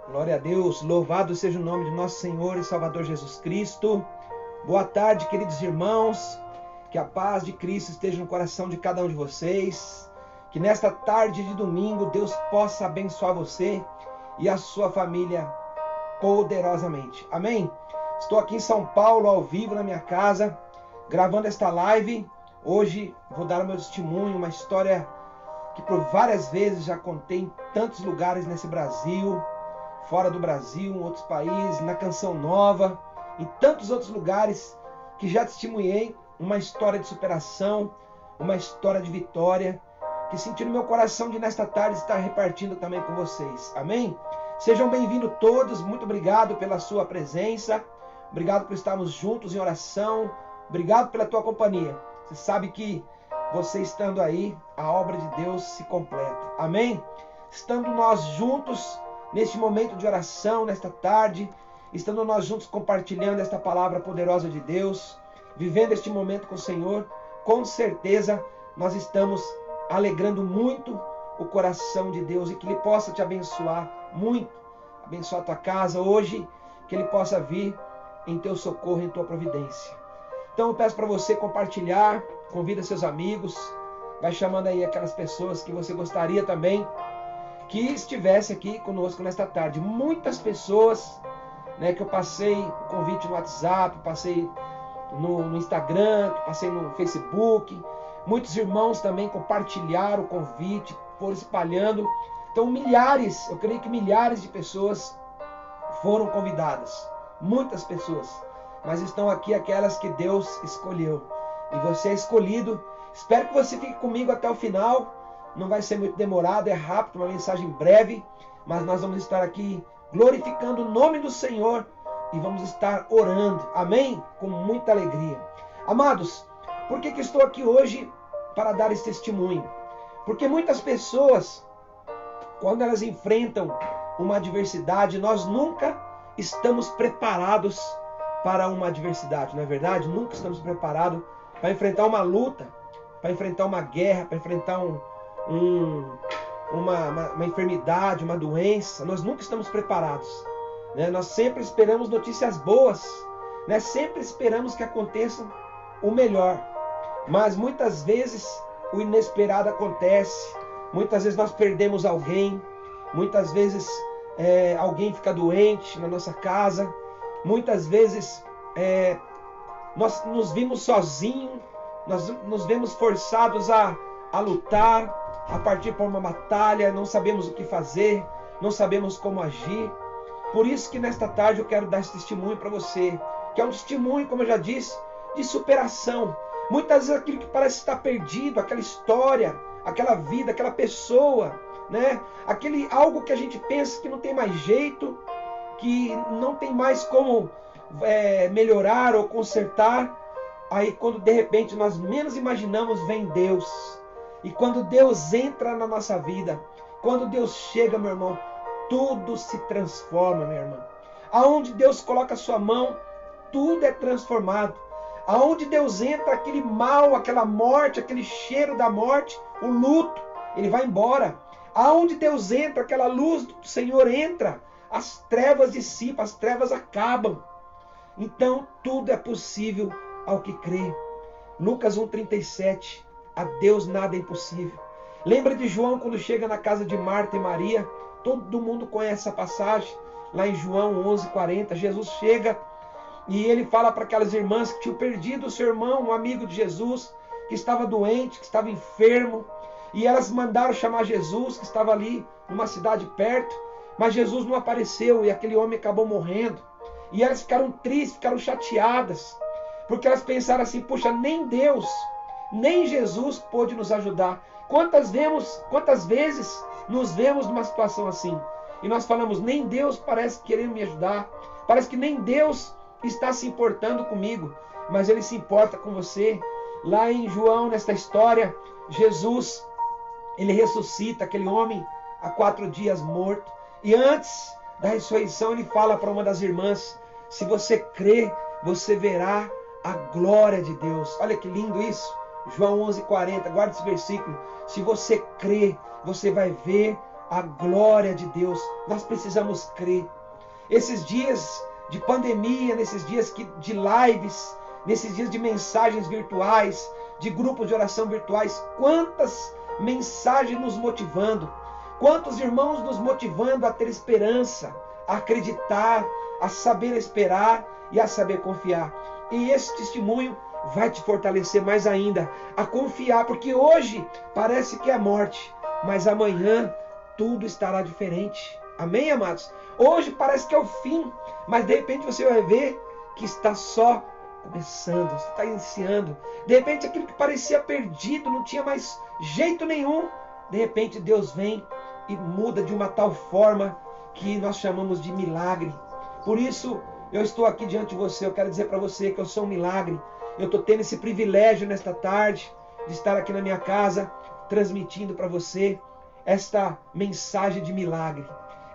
Glória a Deus, louvado seja o nome de nosso Senhor e Salvador Jesus Cristo. Boa tarde, queridos irmãos, que a paz de Cristo esteja no coração de cada um de vocês, que nesta tarde de domingo Deus possa abençoar você e a sua família poderosamente. Amém? Estou aqui em São Paulo, ao vivo na minha casa, gravando esta live. Hoje vou dar o meu testemunho, uma história que por várias vezes já contei em tantos lugares nesse Brasil, fora do Brasil, em outros países, na Canção Nova, em tantos outros lugares que já testemunhei uma história de superação, uma história de vitória, que senti no meu coração de nesta tarde estar repartindo também com vocês. Amém? Sejam bem-vindos todos, muito obrigado pela sua presença, obrigado por estarmos juntos em oração, obrigado pela tua companhia. Você sabe que você estando aí, a obra de Deus se completa. Amém? Estando nós juntos neste momento de oração, nesta tarde, estando nós juntos compartilhando esta palavra poderosa de Deus, vivendo este momento com o Senhor, com certeza nós estamos alegrando muito o coração de Deus e que Ele possa te abençoar muito, abençoar a tua casa hoje, que Ele possa vir em teu socorro, em tua providência. Então eu peço para você compartilhar, convida seus amigos, vai chamando aí aquelas pessoas que você gostaria também que estivesse aqui conosco nesta tarde. Muitas pessoas, que eu passei o convite no WhatsApp, passei no Instagram, passei no Facebook, muitos irmãos também compartilharam o convite, foram espalhando. Então milhares, eu creio que milhares de pessoas foram convidadas, muitas pessoas, mas estão aqui aquelas que Deus escolheu, e você é escolhido. Espero que você fique comigo até o final. Não vai ser muito demorado, é rápido, uma mensagem breve, mas nós vamos estar aqui glorificando o nome do Senhor e vamos estar orando, amém? Com muita alegria. Amados, por que estou aqui hoje para dar esse testemunho? Porque muitas pessoas, quando elas enfrentam uma adversidade, nós nunca estamos preparados para uma adversidade, não é verdade? Nunca estamos preparados para enfrentar uma luta, para enfrentar uma guerra, para enfrentar uma enfermidade, uma doença. Nós nunca estamos preparados, Nós sempre esperamos notícias boas, Sempre esperamos que aconteça o melhor, mas muitas vezes o inesperado acontece. Muitas vezes nós perdemos alguém, muitas vezes alguém fica doente na nossa casa, muitas vezes nós nos vimos sozinhos, nós nos vemos forçados a lutar, a partir para uma batalha, não sabemos o que fazer, não sabemos como agir. Por isso que nesta tarde eu quero dar esse testemunho para você, que é um testemunho, como eu já disse, de superação. Muitas vezes aquilo que parece estar perdido, aquela história, aquela vida, aquela pessoa, algo que a gente pensa que não tem mais jeito, que não tem mais como melhorar ou consertar. Aí quando de repente nós menos imaginamos, vem Deus. E quando Deus entra na nossa vida, quando Deus chega, meu irmão, tudo se transforma, minha irmã. Aonde Deus coloca a sua mão, tudo é transformado. Aonde Deus entra, aquele mal, aquela morte, aquele cheiro da morte, o luto, ele vai embora. Aonde Deus entra, aquela luz do Senhor entra, as trevas dissipam, as trevas acabam. Então tudo é possível ao que crê. Lucas 1,37. A Deus nada é impossível. Lembra de João quando chega na casa de Marta e Maria? Todo mundo conhece essa passagem. Lá em João 11,40, Jesus chega e ele fala para aquelas irmãs que tinham perdido o seu irmão, um amigo de Jesus, que estava doente, que estava enfermo. E elas mandaram chamar Jesus, que estava ali numa cidade perto. Mas Jesus não apareceu e aquele homem acabou morrendo. E elas ficaram tristes, ficaram chateadas. Porque elas pensaram assim, puxa, nem Deus, nem Jesus pôde nos ajudar. Quantas vezes nos vemos numa situação assim? E nós falamos, nem Deus parece querer me ajudar. Parece que nem Deus está se importando comigo. Mas Ele se importa com você. Lá em João, nesta história, Jesus, Ele ressuscita aquele homem há 4 dias morto. E antes da ressurreição, Ele fala para uma das irmãs, se você crê, você verá a glória de Deus. Olha que lindo isso. João 11,40, guarda esse versículo. Se você crê, você vai ver a glória de Deus. Nós precisamos crer. Esses dias de pandemia, nesses dias de lives, nesses dias de mensagens virtuais, de grupos de oração virtuais, quantas mensagens nos motivando, quantos irmãos nos motivando a ter esperança, a acreditar, a saber esperar e a saber confiar. E esse testemunho vai te fortalecer mais ainda a confiar, porque hoje parece que é morte, mas amanhã tudo estará diferente. Amém, amados? Hoje parece que é o fim, mas de repente você vai ver que está só começando, você está iniciando. De repente aquilo que parecia perdido, não tinha mais jeito nenhum, de repente Deus vem e muda de uma tal forma que nós chamamos de milagre. Por isso eu estou aqui diante de você, eu quero dizer para você que eu sou um milagre. Eu estou tendo esse privilégio nesta tarde de estar aqui na minha casa, transmitindo para você esta mensagem de milagre,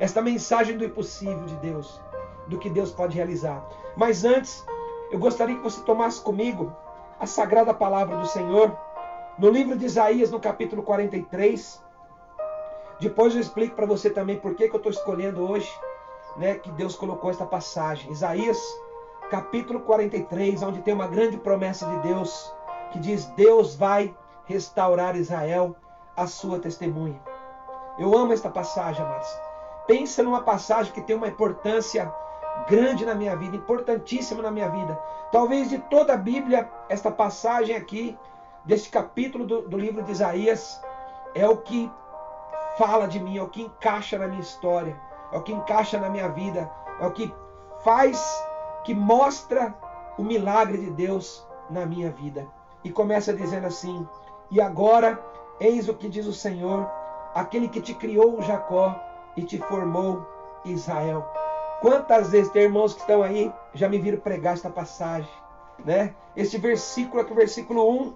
esta mensagem do impossível de Deus, do que Deus pode realizar. Mas antes, eu gostaria que você tomasse comigo a sagrada palavra do Senhor, no livro de Isaías, no capítulo 43. Depois eu explico para você também por que eu estou escolhendo hoje, que Deus colocou esta passagem. Isaías, capítulo 43, onde tem uma grande promessa de Deus, que diz: Deus vai restaurar Israel, a sua testemunha. Eu amo esta passagem, amados. Pensa numa passagem que tem uma importância grande na minha vida, importantíssima na minha vida. Talvez de toda a Bíblia, esta passagem aqui, deste capítulo do livro de Isaías, é o que fala de mim, é o que encaixa na minha história, é o que encaixa na minha vida, é o que faz, que mostra o milagre de Deus na minha vida. E começa dizendo assim: e agora, eis o que diz o Senhor, aquele que te criou, Jacó, e te formou, Israel. Quantas vezes tem irmãos que estão aí, já me viram pregar esta passagem, Este versículo aqui, o versículo 1,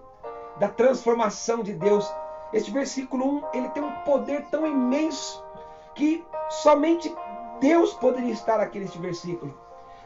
da transformação de Deus. Este versículo 1, ele tem um poder tão imenso, que somente Deus poderia estar aqui neste versículo.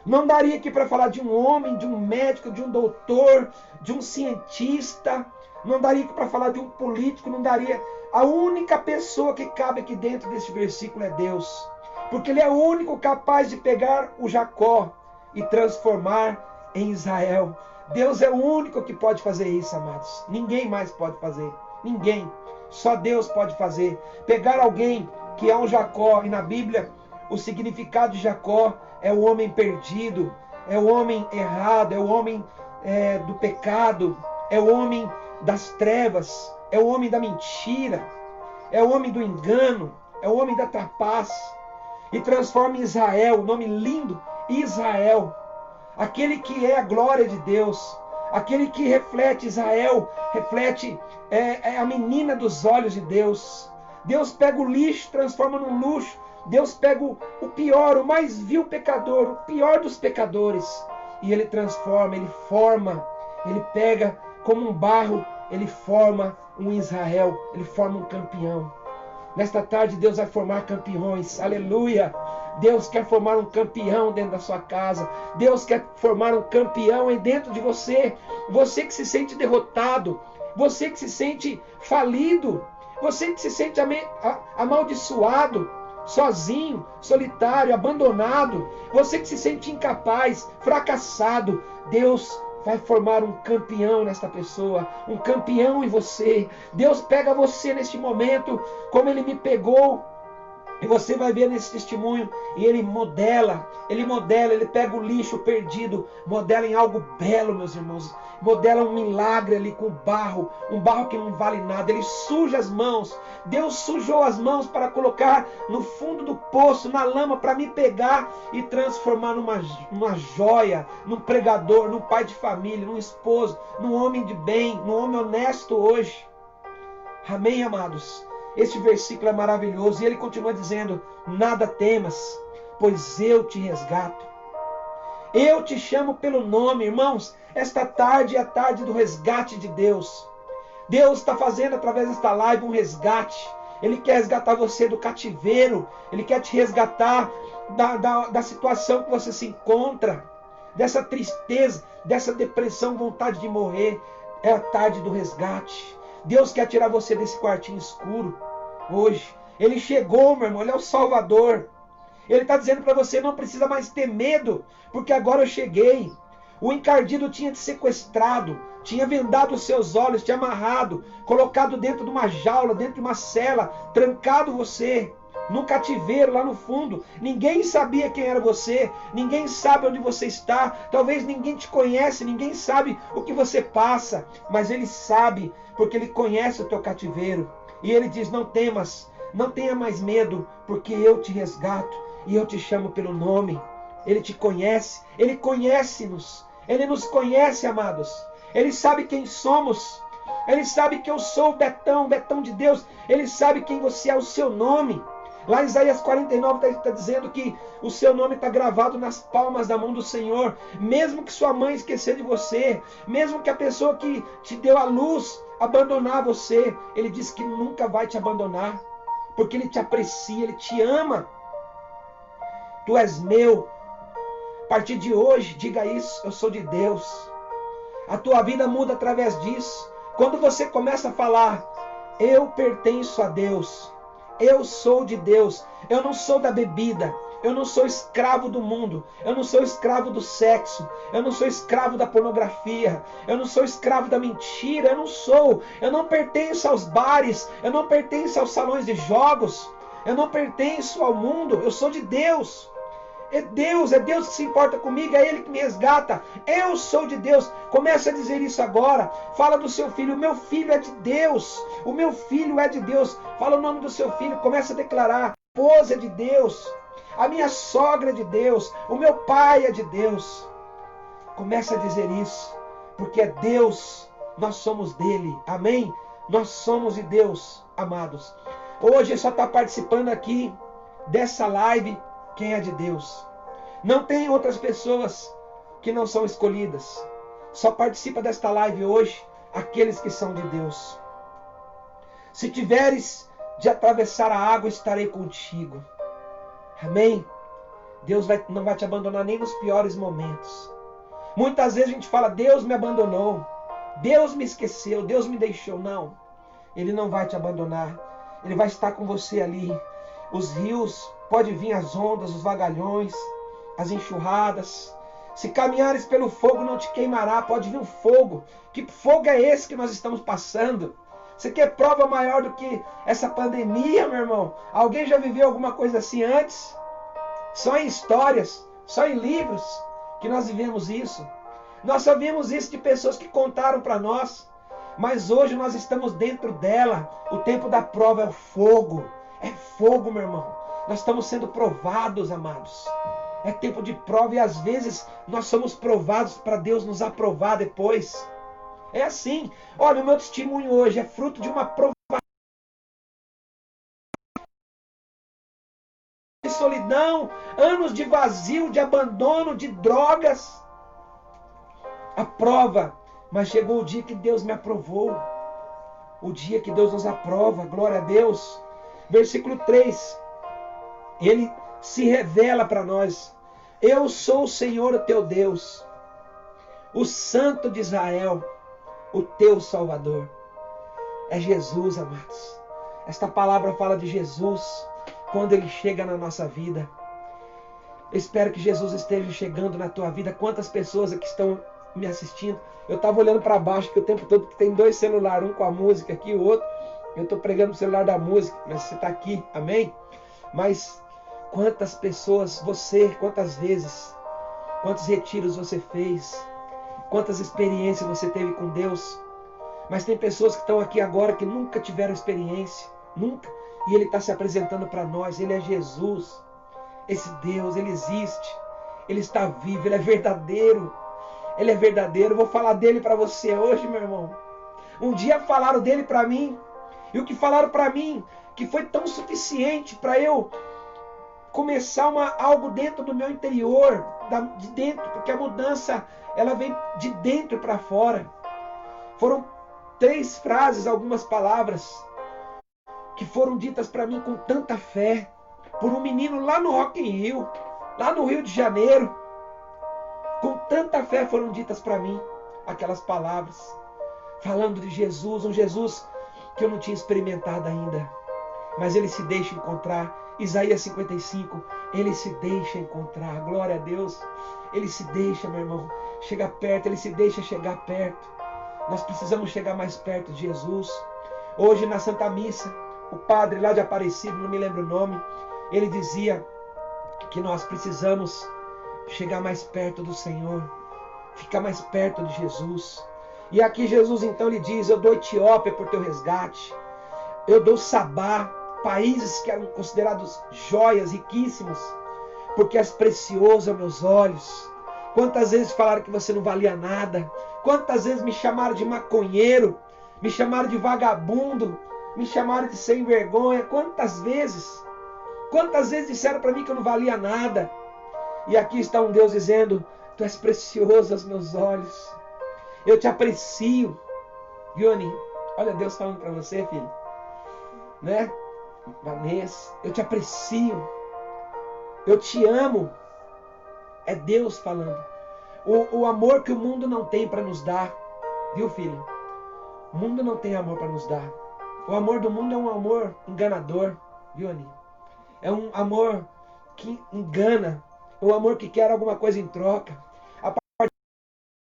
Não daria aqui para falar de um homem, de um médico, de um doutor, de um cientista. Não daria aqui para falar de um político, não daria. A única pessoa que cabe aqui dentro deste versículo é Deus. Porque Ele é o único capaz de pegar o Jacó e transformar em Israel. Deus é o único que pode fazer isso, amados. Ninguém mais pode fazer. Ninguém. Só Deus pode fazer. Pegar alguém que é um Jacó, e na Bíblia o significado de Jacó é o homem perdido, é o homem errado, é o homem do pecado, é o homem das trevas, é o homem da mentira, é o homem do engano, é o homem da trapaça. E transforma em Israel, o nome lindo, Israel, aquele que é a glória de Deus, aquele que reflete Israel, reflete a menina dos olhos de Deus. Deus pega o lixo, transforma num luxo. Deus pega o pior, o mais vil pecador, o pior dos pecadores, e Ele transforma, Ele forma, Ele pega como um barro, Ele forma um Israel, Ele forma um campeão. Nesta tarde Deus vai formar campeões, aleluia! Deus quer formar um campeão dentro da sua casa. Deus quer formar um campeão aí dentro de você. Você que se sente derrotado, você que se sente falido, você que se sente amaldiçoado, sozinho, solitário, abandonado, você que se sente incapaz, fracassado, Deus vai formar um campeão nesta pessoa, um campeão em você. Deus pega você neste momento, como Ele me pegou, e você vai ver nesse testemunho, e Ele modela, Ele pega o lixo perdido, modela em algo belo, meus irmãos, modela um milagre ali com barro, um barro que não vale nada. Ele suja as mãos, Deus sujou as mãos para colocar no fundo do poço, na lama, para me pegar e transformar numa joia, num pregador, num pai de família, num esposo, num homem de bem, num homem honesto hoje. Amém, amados? Este versículo é maravilhoso, e ele continua dizendo: nada temas, pois eu te resgato. Eu te chamo pelo nome, irmãos. Esta tarde é a tarde do resgate de Deus. Deus está fazendo através desta live um resgate. Ele quer resgatar você do cativeiro. Ele quer te resgatar da situação que você se encontra, dessa tristeza, dessa depressão, vontade de morrer. É a tarde do resgate. Deus quer tirar você desse quartinho escuro hoje. Ele chegou, meu irmão, ele é o Salvador. Ele está dizendo para você, não precisa mais ter medo, porque agora eu cheguei. O encardido tinha te sequestrado, tinha vendado os seus olhos, te amarrado, colocado dentro de uma jaula, dentro de uma cela, trancado você, no cativeiro lá no fundo. Ninguém sabia quem era você, ninguém sabe onde você está, talvez ninguém te conhece, ninguém sabe o que você passa, mas Ele sabe, porque Ele conhece o teu cativeiro. E Ele diz, não temas, não tenha mais medo, porque eu te resgato e eu te chamo pelo nome. Ele te conhece, Ele conhece-nos, Ele nos conhece, amados. Ele sabe quem somos, Ele sabe que eu sou o Betão, Betão de Deus. Ele sabe quem você é, o seu nome. Lá em Isaías 49 está dizendo que o seu nome está gravado nas palmas da mão do Senhor. Mesmo que sua mãe esquecer de você, mesmo que a pessoa que te deu a luz abandonar você, Ele diz que nunca vai te abandonar, porque Ele te aprecia, Ele te ama. Tu és meu. A partir de hoje, diga isso, eu sou de Deus. A tua vida muda através disso. Quando você começa a falar, eu pertenço a Deus, eu sou de Deus, eu não sou da bebida, eu não sou escravo do mundo, eu não sou escravo do sexo, eu não sou escravo da pornografia, eu não sou escravo da mentira, eu não pertenço aos bares, eu não pertenço aos salões de jogos, eu não pertenço ao mundo, eu sou de Deus. É Deus que se importa comigo, é Ele que me resgata. Eu sou de Deus. Comece a dizer isso agora. Fala do seu filho, o meu filho é de Deus. O meu filho é de Deus. Fala o nome do seu filho, comece a declarar. A esposa é de Deus. A minha sogra é de Deus. O meu pai é de Deus. Comece a dizer isso, porque é Deus, nós somos dele. Amém? Nós somos de Deus, amados. Hoje só está participando aqui dessa live quem é de Deus. Não tem outras pessoas que não são escolhidas. Só participa desta live hoje aqueles que são de Deus. Se tiveres de atravessar a água, estarei contigo. Amém? Deus não vai te abandonar nem nos piores momentos. Muitas vezes a gente fala, Deus me abandonou, Deus me esqueceu, Deus me deixou. Não, Ele não vai te abandonar. Ele vai estar com você ali. Os rios, pode vir as ondas, os vagalhões, as enxurradas. Se caminhares pelo fogo, não te queimará. Pode vir o fogo. Que fogo é esse que nós estamos passando? Você quer prova maior do que essa pandemia, meu irmão? Alguém já viveu alguma coisa assim antes? Só em histórias, só em livros que nós vivemos isso. Nós só vimos isso de pessoas que contaram para nós. Mas hoje nós estamos dentro dela. O tempo da prova é o fogo. É fogo, meu irmão. Nós estamos sendo provados, amados. É tempo de prova e às vezes nós somos provados para Deus nos aprovar depois. É assim. Olha, o meu testemunho hoje é fruto de uma prova de solidão, anos de vazio, de abandono, de drogas. A prova, mas chegou o dia que Deus me aprovou. O dia que Deus nos aprova, glória a Deus. Versículo 3. Ele se revela para nós. Eu sou o Senhor, o teu Deus, o Santo de Israel, o teu Salvador. É Jesus, amados. Esta palavra fala de Jesus quando Ele chega na nossa vida. Eu espero que Jesus esteja chegando na tua vida. Quantas pessoas aqui estão me assistindo? Eu estava olhando para baixo, que o tempo todo tem dois celulares, um com a música aqui, o outro. Eu estou pregando o celular da música, mas você está aqui, amém? Mas quantas pessoas quantas vezes, quantos retiros você fez, quantas experiências você teve com Deus. Mas tem pessoas que estão aqui agora que nunca tiveram experiência, nunca. E Ele está se apresentando para nós. Ele é Jesus. Esse Deus, Ele existe. Ele está vivo, Ele é verdadeiro. Ele é verdadeiro. Eu vou falar dele para você hoje, meu irmão. Um dia falaram dele para mim. E o que falaram para mim, que foi tão suficiente para eu começar algo dentro do meu interior, de dentro, porque a mudança, ela vem de dentro para fora. Foram 3 frases, algumas palavras, que foram ditas para mim com tanta fé, por um menino lá no Rock in Rio, lá no Rio de Janeiro. Com tanta fé foram ditas para mim aquelas palavras, falando de Jesus, um Jesus que eu não tinha experimentado ainda. mas ele se deixa encontrar. Isaías 55, ele se deixa encontrar. Glória a Deus. Ele se deixa, meu irmão, chegar perto, ele se deixa chegar perto. Nós precisamos chegar mais perto de Jesus. Hoje na Santa Missa, o padre lá de Aparecido, não me lembro o nome, ele dizia que nós precisamos chegar mais perto do Senhor, ficar mais perto de Jesus. E aqui Jesus então lhe diz: eu dou Etiópia por teu resgate, eu dou Sabá, países que eram considerados joias riquíssimos, porque és precioso aos meus olhos. Quantas vezes falaram que você não valia nada? Quantas vezes me chamaram de maconheiro, me chamaram de vagabundo, me chamaram de sem vergonha? Quantas vezes disseram para mim que eu não valia nada? E aqui está um Deus dizendo: tu és precioso aos meus olhos, eu te aprecio. Vione, olha Deus falando para você, filho, né? Vanessa, eu te aprecio, eu te amo. É Deus falando. O amor que o mundo não tem para nos dar, viu, filho? O mundo não tem amor para nos dar. O amor do mundo é um amor enganador, viu, Aninha? É um amor que engana, é um amor que quer alguma coisa em troca. A parte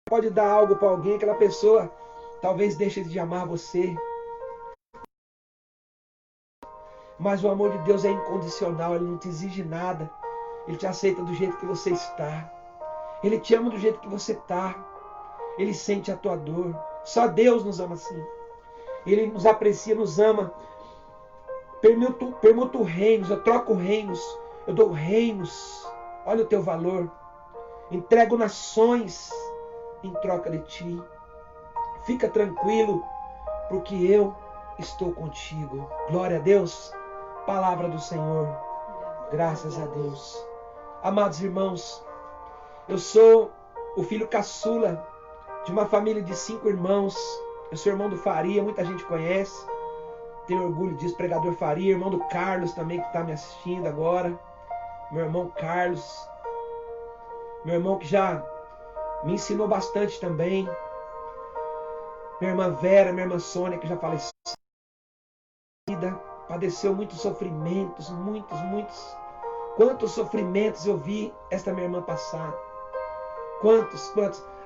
pode dar algo para alguém, aquela pessoa talvez deixe de amar você. Mas o amor de Deus é incondicional, ele não te exige nada. Ele te aceita do jeito que você está. Ele te ama do jeito que você está. Ele sente a tua dor. Só Deus nos ama assim. Ele nos aprecia, nos ama. Permuto reinos, eu troco reinos, eu dou reinos. Olha o teu valor. Entrego nações em troca de ti. Fica tranquilo, porque eu estou contigo. Glória a Deus. Palavra do Senhor. Graças a Deus. Amados irmãos, eu sou o filho caçula de uma família de 5 irmãos. Eu sou irmão do Faria, muita gente conhece. Tenho orgulho disso, pregador Faria. Irmão do Carlos também, que está me assistindo agora. Meu irmão Carlos. Meu irmão que já me ensinou bastante também. Minha irmã Vera, minha irmã Sônia, que já faleceu. Padeceu muitos sofrimentos, muitos. Quantos sofrimentos eu vi esta minha irmã passar. Quantos.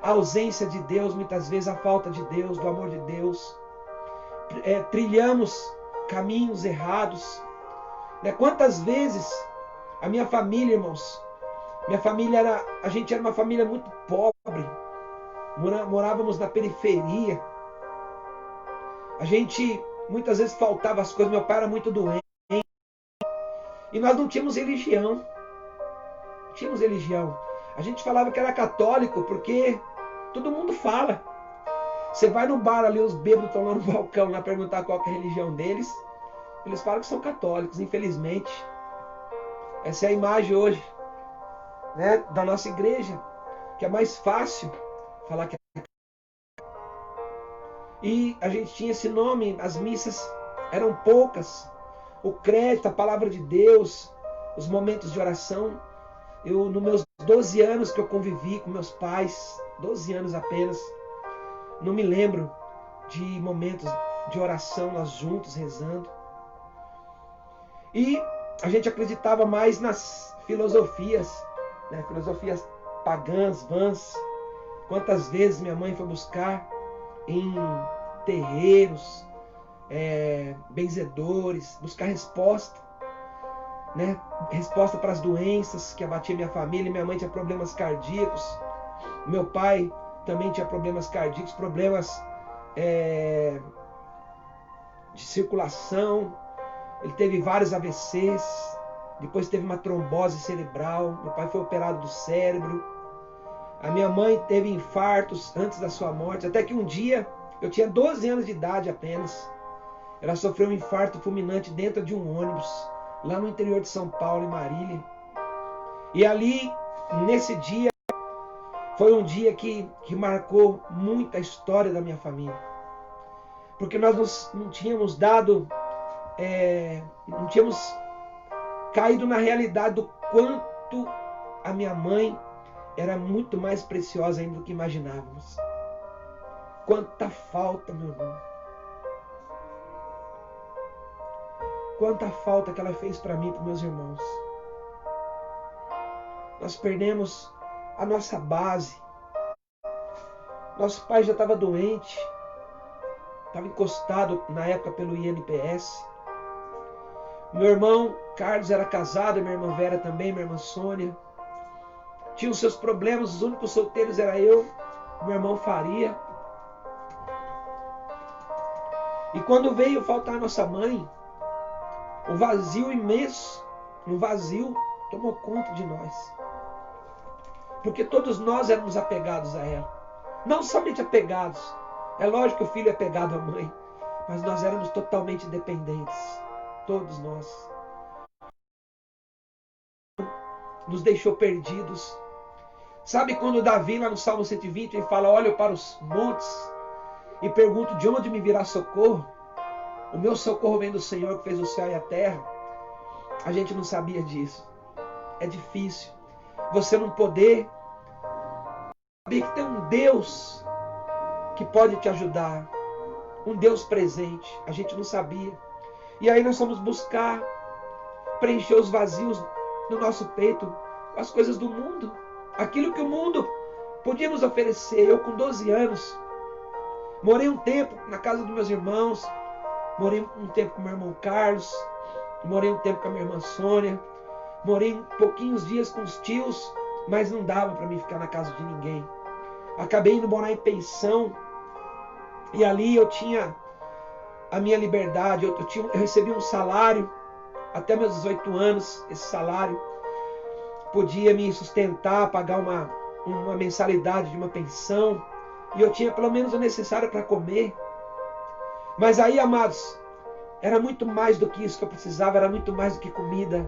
A ausência de Deus, muitas vezes a falta de Deus, do amor de Deus. Trilhamos caminhos errados. Quantas vezes a minha família, irmãos, a gente era uma família muito pobre. Morávamos na periferia. A gente muitas vezes faltava as coisas. Meu pai era muito doente. E nós não tínhamos religião. A gente falava que era católico porque todo mundo fala. Você vai no bar ali, os bêbados estão lá no balcão lá perguntar qual que é a religião deles. Eles falam que são católicos, infelizmente. Essa é a imagem hoje, né, da nossa igreja, que é mais fácil falar que é. E a gente tinha esse nome, as missas eram poucas. O crédito, a palavra de Deus, os momentos de oração. Eu, nos meus 12 anos que eu convivi com meus pais, 12 anos apenas, não me lembro de momentos de oração, nós juntos rezando. E a gente acreditava mais nas filosofias, né? Filosofias pagãs, vãs. Quantas vezes minha mãe foi buscar em terreiros, benzedores, buscar resposta, né? Resposta para as doenças que abatiam minha família. Minha mãe tinha problemas cardíacos, meu pai também tinha problemas cardíacos, problemas de circulação. Ele teve vários AVCs, depois teve uma trombose cerebral. Meu pai foi operado do cérebro. A minha mãe teve infartos antes da sua morte, até que um dia, eu tinha 12 anos de idade apenas, ela sofreu um infarto fulminante dentro de um ônibus, lá no interior de São Paulo, em Marília. E ali, nesse dia, foi um dia que marcou muito a história da minha família. Porque nós não tínhamos não tínhamos caído na realidade do quanto a minha mãe era muito mais preciosa ainda do que imaginávamos. Quanta falta, meu irmão. quanta falta que ela fez para mim e para meus irmãos. Nós perdemos a nossa base. Nosso pai já estava doente, estava encostado na época pelo INPS. Meu irmão Carlos era casado, minha irmã Vera também, minha irmã Sônia. Tinham seus problemas, os únicos solteiros era eu, meu irmão Faria. E quando veio faltar nossa mãe, um vazio imenso, um vazio tomou conta de nós. Porque todos nós éramos apegados a ela. Não somente apegados. É lógico que o filho é apegado à mãe. Mas nós éramos totalmente dependentes. Todos nós. Nos deixou perdidos. Sabe quando Davi, lá no Salmo 120, ele fala: olho para os montes e pergunto de onde me virá socorro? O meu socorro vem do Senhor que fez o céu e a terra. A gente não sabia disso. É difícil você não poder saber que tem um Deus que pode te ajudar. Um Deus presente. A gente não sabia. E aí nós fomos buscar preencher os vazios no nosso peito com as coisas do mundo. Aquilo que o mundo podia nos oferecer. Eu com 12 anos morei um tempo na casa dos meus irmãos. Morei um tempo com meu irmão Carlos. Morei um tempo com a minha irmã Sônia. Morei pouquinhos dias com os tios, mas não dava para mim ficar na casa de ninguém. Acabei indo morar em pensão. E ali eu tinha a minha liberdade. Eu recebi um salário até meus 18 anos. Esse salário podia me sustentar, pagar uma mensalidade de uma pensão. E eu tinha pelo menos o necessário para comer. Mas aí, amados, era muito mais do que isso que eu precisava. Era muito mais do que comida.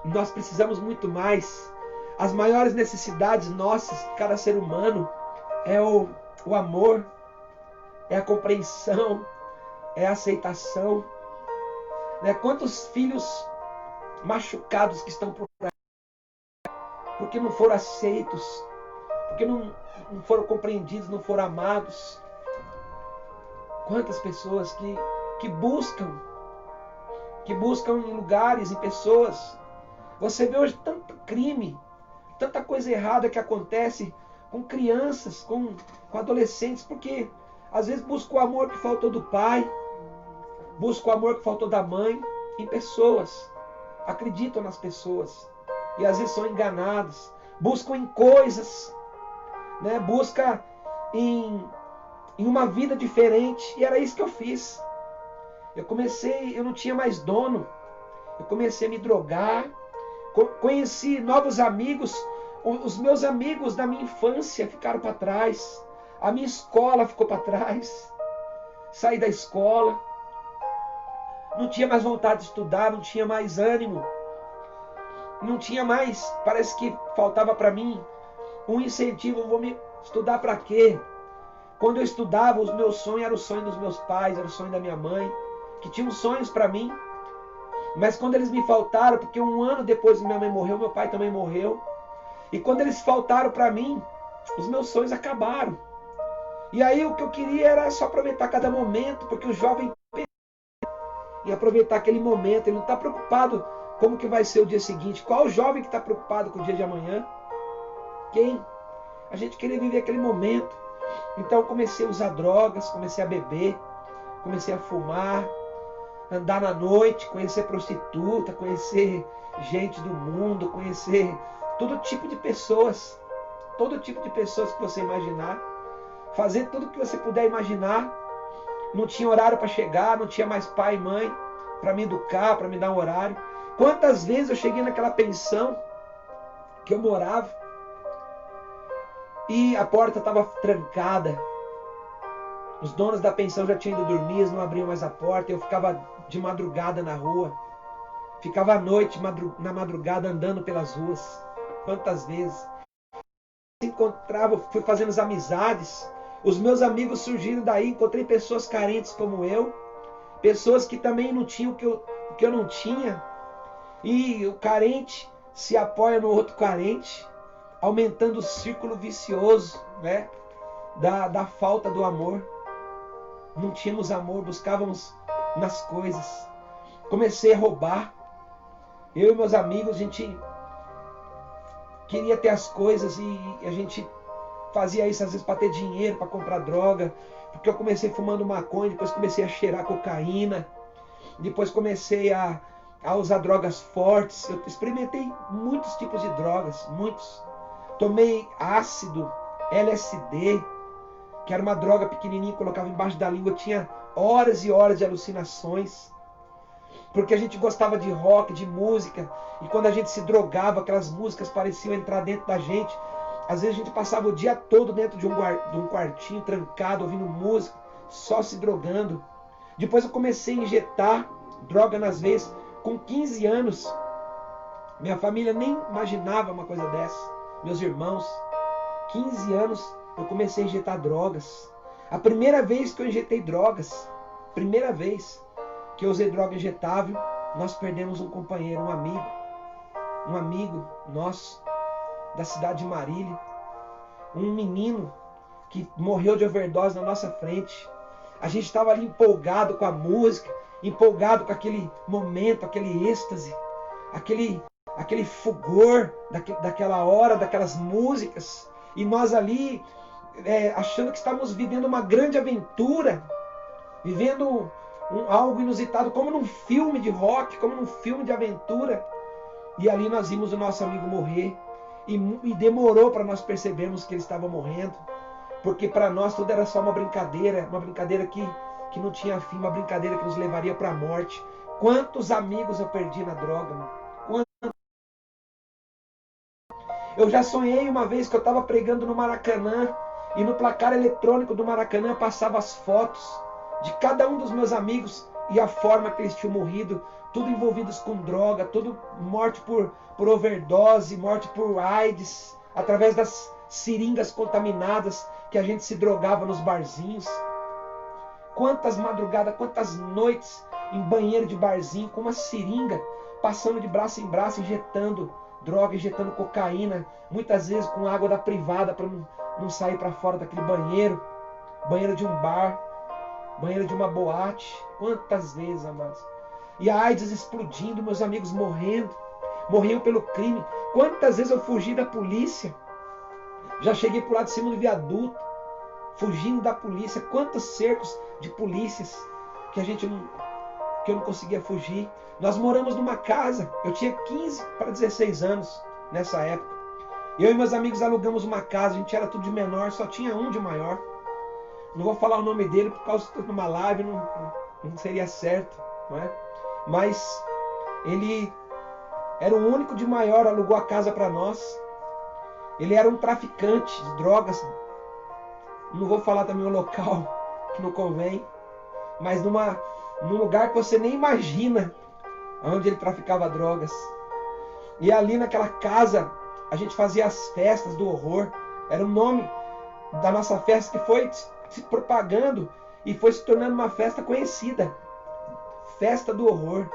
Nós precisamos muito mais. As maiores necessidades nossas, de cada ser humano, é o amor, é a compreensão, é a aceitação. Né? Quantos filhos machucados que estão por aí, porque não foram aceitos, porque não foram compreendidos, não foram amados. Quantas pessoas que buscam em lugares, em pessoas. Você vê hoje tanto crime, tanta coisa errada que acontece com crianças, com adolescentes, porque às vezes busca o amor que faltou do pai, busca o amor que faltou da mãe em pessoas, acreditam nas pessoas e às vezes são enganados, buscam em coisas, né? Busca em uma vida diferente, e era isso que eu fiz. Eu não tinha mais dono, eu comecei a me drogar, conheci novos amigos. Os meus amigos da minha infância ficaram para trás. A minha escola ficou para trás. Saí da escola. Não tinha mais vontade de estudar, não tinha mais ânimo. Não tinha mais, parece que faltava para mim um incentivo. Eu vou me estudar para quê? Quando eu estudava, o meu sonho era o sonho dos meus pais, era o sonho da minha mãe, que tinham sonhos para mim. Mas quando eles me faltaram, porque um ano depois que minha mãe morreu, meu pai também morreu. E quando eles faltaram para mim, os meus sonhos acabaram. E aí o que eu queria era só aproveitar cada momento, porque o jovem e aproveitar aquele momento, ele não está preocupado como que vai ser o dia seguinte. Qual o jovem que está preocupado com o dia de amanhã? Quem? A gente queria viver aquele momento. Então eu comecei a usar drogas, comecei a beber, comecei a fumar, andar na noite, conhecer prostituta, conhecer gente do mundo, conhecer todo tipo de pessoas que você imaginar, fazer tudo que você puder imaginar. Não tinha horário para chegar, não tinha mais pai e mãe para me educar, para me dar um horário. Quantas vezes eu cheguei naquela pensão que eu morava e a porta estava trancada. Os donos da pensão já tinham ido dormir, eles não abriam mais a porta. Eu ficava de madrugada na rua. Ficava à noite, na madrugada, andando pelas ruas. Quantas vezes? Encontrava, fui fazendo as amizades. Os meus amigos surgiram daí. Encontrei pessoas carentes como eu. Pessoas que também não tinham o que eu não tinha. E o carente se apoia no outro carente, aumentando o círculo vicioso, né? Da falta do amor. Não tínhamos amor, buscávamos nas coisas. Comecei a roubar. Eu e meus amigos, a gente queria ter as coisas e a gente fazia isso às vezes para ter dinheiro, para comprar droga. Porque eu comecei fumando maconha, depois comecei a cheirar cocaína, depois comecei a usar drogas fortes. Eu experimentei muitos tipos de drogas, muitos. Tomei ácido, LSD, que era uma droga pequenininha, colocava embaixo da língua, tinha horas e horas de alucinações. Porque a gente gostava de rock, de música, e quando a gente se drogava, aquelas músicas pareciam entrar dentro da gente. Às vezes a gente passava o dia todo dentro de um quartinho, trancado, ouvindo música, só se drogando. Depois eu comecei a injetar droga nas veias. Com 15 anos, minha família nem imaginava uma coisa dessa. Meus irmãos, 15 anos, eu comecei a injetar drogas. A primeira vez que eu injetei drogas, primeira vez que eu usei droga injetável, nós perdemos um companheiro, um amigo nosso, da cidade de Marília, um menino que morreu de overdose na nossa frente. A gente estava ali empolgado com a música, empolgado com aquele momento, aquele êxtase, aquele fulgor daquela hora, daquelas músicas, e nós ali achando que estávamos vivendo uma grande aventura, vivendo algo inusitado, como num filme de rock, como num filme de aventura. E ali nós vimos o nosso amigo morrer, e demorou para nós percebermos que ele estava morrendo, porque para nós tudo era só uma brincadeira que não tinha fim, uma brincadeira que nos levaria para a morte. Quantos amigos eu perdi na droga, mano? Eu já sonhei uma vez que eu estava pregando no Maracanã, e no placar eletrônico do Maracanã passava as fotos de cada um dos meus amigos e a forma que eles tinham morrido, tudo envolvidos com droga, tudo morte por overdose, morte por AIDS, através das seringas contaminadas que a gente se drogava nos barzinhos. Quantas madrugadas, quantas noites em banheiro de barzinho com uma seringa, passando de braço em braço, injetando droga, injetando cocaína, muitas vezes com água da privada para não sair para fora daquele banheiro de um bar, banheiro de uma boate. Quantas vezes, amados? E a AIDS explodindo, meus amigos morriam pelo crime. Quantas vezes eu fugi da polícia? Já cheguei pro lado de cima do viaduto, fugindo da polícia. Quantos cercos de polícias que eu não conseguia fugir. Nós moramos numa casa, eu tinha 15 para 16 anos nessa época. Eu e meus amigos alugamos uma casa, a gente era tudo de menor, só tinha um de maior. Não vou falar o nome dele por causa que numa live não seria certo, não é? Mas ele era o único de maior, alugou a casa para nós. Ele era um traficante de drogas. Não vou falar também o local, que não convém, mas num lugar que você nem imagina onde ele traficava drogas. E ali naquela casa a gente fazia as festas do horror. Era o nome da nossa festa, que foi se propagando e foi se tornando uma festa conhecida. Festa do horror.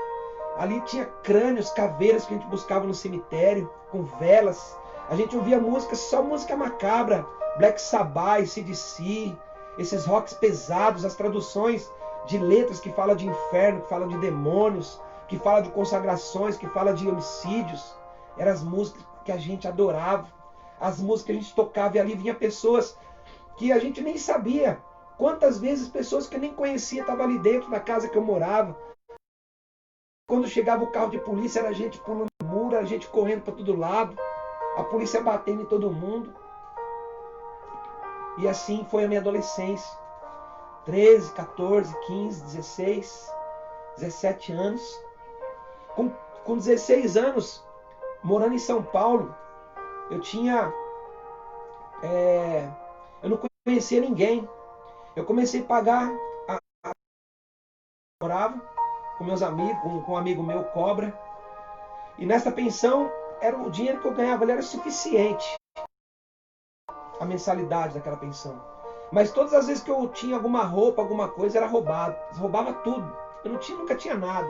Ali tinha crânios, caveiras que a gente buscava no cemitério, com velas. A gente ouvia música, só música macabra, Black Sabbath, AC/DC, esses rocks pesados, as traduções de letras que falam de inferno, que falam de demônios, que falam de consagrações, que falam de homicídios. Eram as músicas que a gente adorava, as músicas que a gente tocava, e ali vinha pessoas que a gente nem sabia. Quantas vezes pessoas que eu nem conhecia estavam ali dentro da casa que eu morava. Quando chegava o carro de polícia, era a gente pulando muro, era a gente correndo para todo lado, a polícia batendo em todo mundo. E assim foi a minha adolescência. 13, 14, 15, 16, 17 anos. Com 16 anos, morando em São Paulo, eu não conhecia ninguém. Eu comecei a pagar, morava com meus amigos, com um amigo meu, Cobra. E nessa pensão, o dinheiro que eu ganhava ali era suficiente, a mensalidade daquela pensão. Mas todas as vezes que eu tinha alguma roupa, alguma coisa, era roubado. Eles roubavam tudo. Eu nunca tinha nada.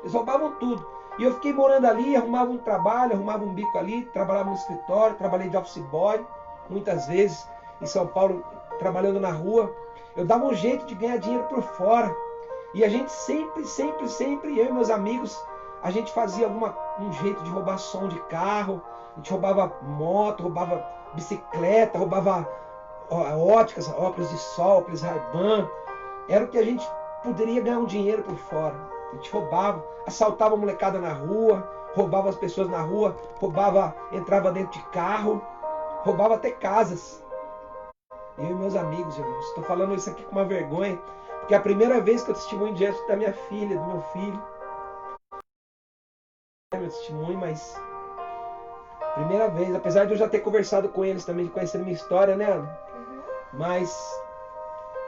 Eles roubavam tudo. E eu fiquei morando ali, arrumava um trabalho, arrumava um bico ali, trabalhava no escritório, trabalhei de office boy, muitas vezes, em São Paulo, trabalhando na rua. Eu dava um jeito de ganhar dinheiro por fora. E a gente sempre, eu e meus amigos, a gente fazia um jeito de roubar som de carro, a gente roubava moto, roubava bicicleta, roubava óticas, óculos de sol, óculos Ray-Ban. Era o que a gente poderia ganhar um dinheiro por fora. A gente roubava, assaltava a molecada na rua, roubava as pessoas na rua, roubava, entrava dentro de carro, roubava até casas. Eu e meus amigos, irmãos. Estou falando isso aqui com uma vergonha, porque é a primeira vez que eu testemunho diante da minha filha, do meu filho. É meu testemunho, mas primeira vez, apesar de eu já ter conversado com eles também, de conhecer a minha história, né, Ana? Mas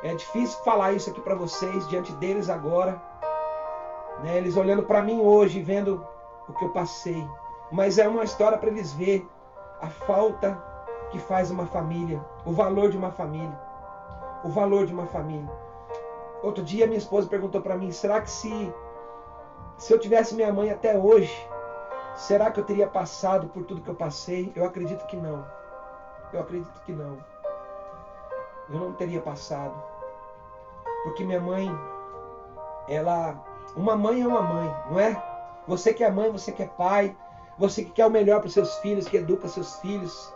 é difícil falar isso aqui para vocês, diante deles agora, né? Eles olhando para mim hoje, vendo o que eu passei. Mas é uma história para eles verem a falta que faz uma família, o valor de uma família, o valor de uma família. Outro dia minha esposa perguntou para mim, será que se eu tivesse minha mãe até hoje, será que eu teria passado por tudo que eu passei? Eu acredito que não. Eu acredito que não. Eu não teria passado. Porque minha mãe, uma mãe é uma mãe, não é? Você que é mãe, você que é pai, você que quer o melhor para os seus filhos, que educa seus filhos,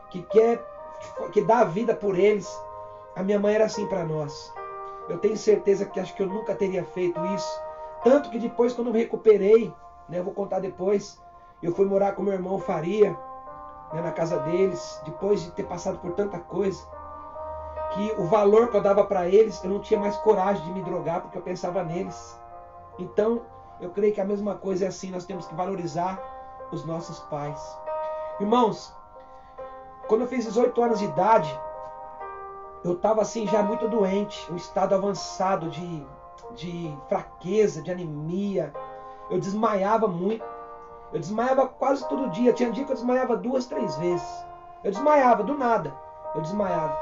que dá a vida por eles. A minha mãe era assim para nós. Eu tenho certeza que acho que eu nunca teria feito isso. Tanto que depois, quando eu me recuperei, né, eu vou contar depois, eu fui morar com meu irmão Faria, né, na casa deles, depois de ter passado por tanta coisa, que o valor que eu dava para eles, eu não tinha mais coragem de me drogar, porque eu pensava neles. Então, eu creio que a mesma coisa é assim, nós temos que valorizar os nossos pais. Irmãos, quando eu fiz 18 anos de idade, eu estava assim já muito doente, um estado avançado de fraqueza, de anemia. Eu desmaiava muito. Eu desmaiava quase todo dia. Tinha dia que eu desmaiava 2, 3 vezes. Eu desmaiava do nada. Eu desmaiava.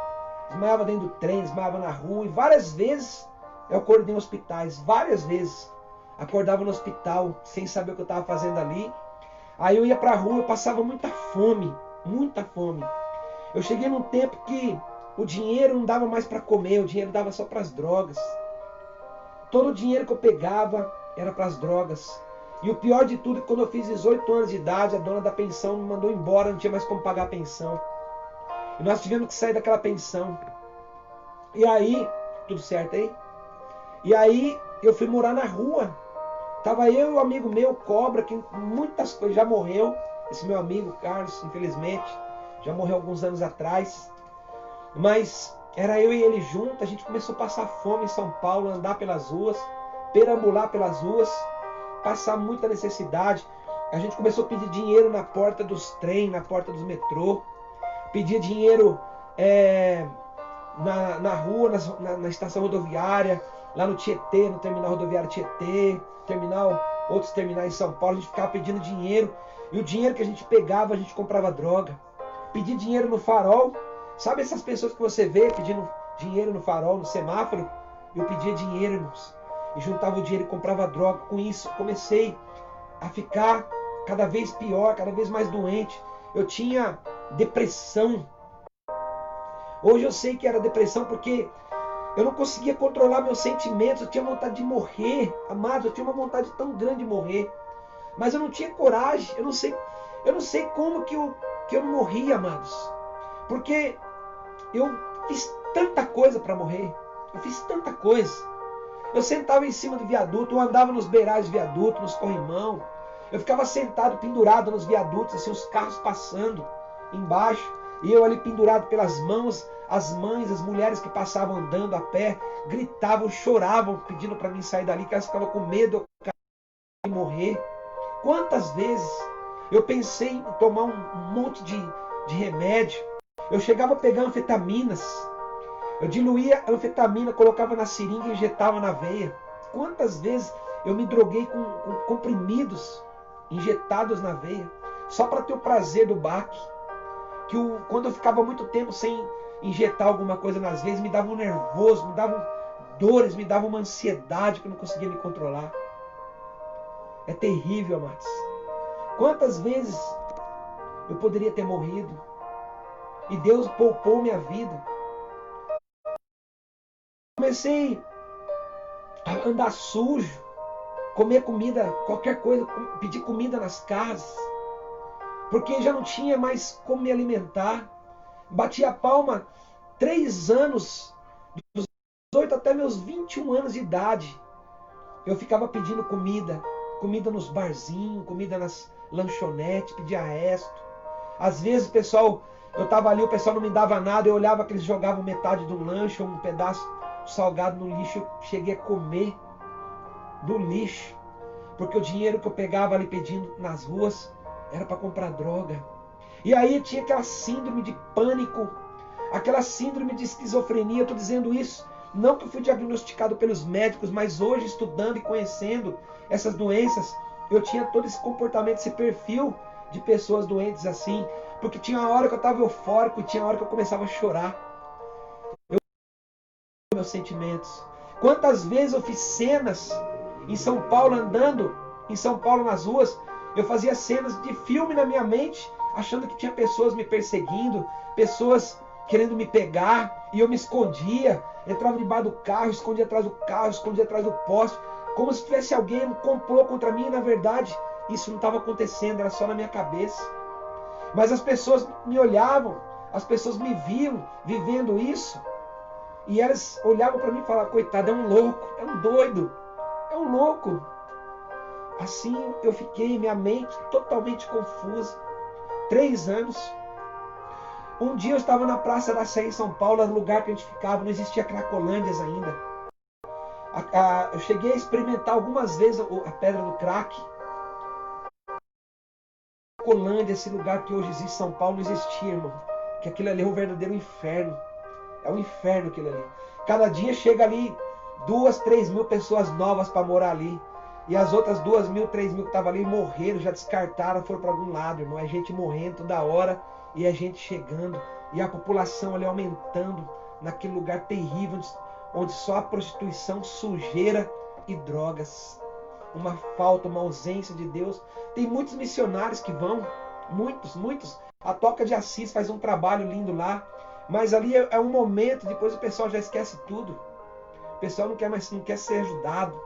Desmaiava dentro do trem, desmaiava na rua. E várias vezes eu acordei em hospitais. Várias vezes. Acordava no hospital sem saber o que eu estava fazendo ali. Aí eu ia para a rua, eu passava muita fome. Muita fome. Eu cheguei num tempo que o dinheiro não dava mais para comer. O dinheiro dava só para as drogas. Todo o dinheiro que eu pegava era para as drogas. E o pior de tudo é que quando eu fiz 18 anos de idade, a dona da pensão me mandou embora, não tinha mais como pagar a pensão. E nós tivemos que sair daquela pensão. E aí, tudo certo aí? E aí eu fui morar na rua. Tava eu e um amigo meu, Cobra, que muitas coisas já morreu. Esse meu amigo, Carlos, infelizmente, já morreu alguns anos atrás. Mas era eu e ele junto, a gente começou a passar fome em São Paulo, andar pelas ruas, perambular pelas ruas, passar muita necessidade. A gente começou a pedir dinheiro na porta dos trens, na porta dos metrô, pedir dinheiro na rua, na estação rodoviária, lá no Tietê, no terminal rodoviário Tietê, outros terminais em São Paulo, a gente ficava pedindo dinheiro, e o dinheiro que a gente pegava, a gente comprava droga. Pedir dinheiro no farol. Sabe essas pessoas que você vê pedindo dinheiro no farol, no semáforo? Eu pedia dinheiro, irmãos. E juntava o dinheiro e comprava droga. Com isso, comecei a ficar cada vez pior, cada vez mais doente. Eu tinha depressão. Hoje eu sei que era depressão porque eu não conseguia controlar meus sentimentos. Eu tinha vontade de morrer. Amados, eu tinha uma vontade tão grande de morrer. Mas eu não tinha coragem. Eu não sei como que eu não morria, amados. Porque eu fiz tanta coisa para morrer. Eu fiz tanta coisa. Eu sentava em cima do viaduto, eu andava nos beirais de viaduto, nos corrimão. Eu ficava sentado, pendurado nos viadutos, assim, os carros passando embaixo. E eu ali pendurado pelas mãos, as mães, as mulheres que passavam andando a pé, gritavam, choravam, pedindo para mim sair dali, que elas ficavam com medo de morrer. Quantas vezes eu pensei em tomar um monte de remédio. Eu chegava a pegar anfetaminas. Eu diluía a anfetamina, colocava na seringa e injetava na veia. Quantas vezes eu me droguei com comprimidos injetados na veia, só para ter o prazer do baque. Quando eu ficava muito tempo sem injetar alguma coisa nas veias, me dava um nervoso, me dava dores, me dava uma ansiedade que eu não conseguia me controlar. É terrível, amados. Quantas vezes eu poderia ter morrido e Deus poupou minha vida. Comecei andar sujo, comer comida, qualquer coisa, pedir comida nas casas, porque já não tinha mais como me alimentar. Bati a palma 3 anos, dos 8 até meus 21 anos de idade. Eu ficava pedindo comida, comida nos barzinhos, comida nas lanchonetes, pedia resto. Às vezes eu estava ali, o pessoal não me dava nada, eu olhava que eles jogavam metade do lanche ou um pedaço salgado no lixo, eu cheguei a comer do lixo, porque o dinheiro que eu pegava ali pedindo nas ruas era para comprar droga. E aí eu tinha aquela síndrome de pânico, aquela síndrome de esquizofrenia. Eu estou dizendo isso, não que eu fui diagnosticado pelos médicos, mas hoje, estudando e conhecendo essas doenças, eu tinha todo esse comportamento, esse perfil de pessoas doentes assim. Porque tinha uma hora que eu estava eufórico e tinha uma hora que eu começava a chorar. Meus sentimentos. Quantas vezes eu fiz cenas em São Paulo, andando em São Paulo nas ruas, eu fazia cenas de filme na minha mente, achando que tinha pessoas me perseguindo, pessoas querendo me pegar, e eu me escondia, entrava debaixo do carro, escondia atrás do carro, escondia atrás do poste, como se tivesse alguém, um complô contra mim, e na verdade isso não estava acontecendo, era só na minha cabeça. Mas as pessoas me olhavam, as pessoas me viam vivendo isso, e elas olhavam para mim e falavam: coitado, é um louco, é um doido, é um louco. Assim eu fiquei, minha mente totalmente confusa. 3 anos. Um dia eu estava na Praça da Sé em São Paulo, era o lugar que a gente ficava, não existia Cracolândias ainda. Eu cheguei a experimentar algumas vezes a pedra do crack. Cracolândia, esse lugar que hoje existe em São Paulo, não existia, irmão. Que aquilo ali é um verdadeiro inferno. É um inferno aquilo ali. Cada dia chega ali 2, 3 mil pessoas novas para morar ali. E as outras 2 mil, 3 mil que estavam ali morreram, já descartaram, foram para algum lado, irmão. É gente morrendo toda hora e é gente chegando. E a população ali aumentando naquele lugar terrível, onde só a prostituição, sujeira e drogas. Uma falta, uma ausência de Deus. Tem muitos missionários que vão, muitos. A Toca de Assis faz um trabalho lindo lá. Mas ali é um momento, depois o pessoal já esquece tudo. O pessoal não quer ser ajudado.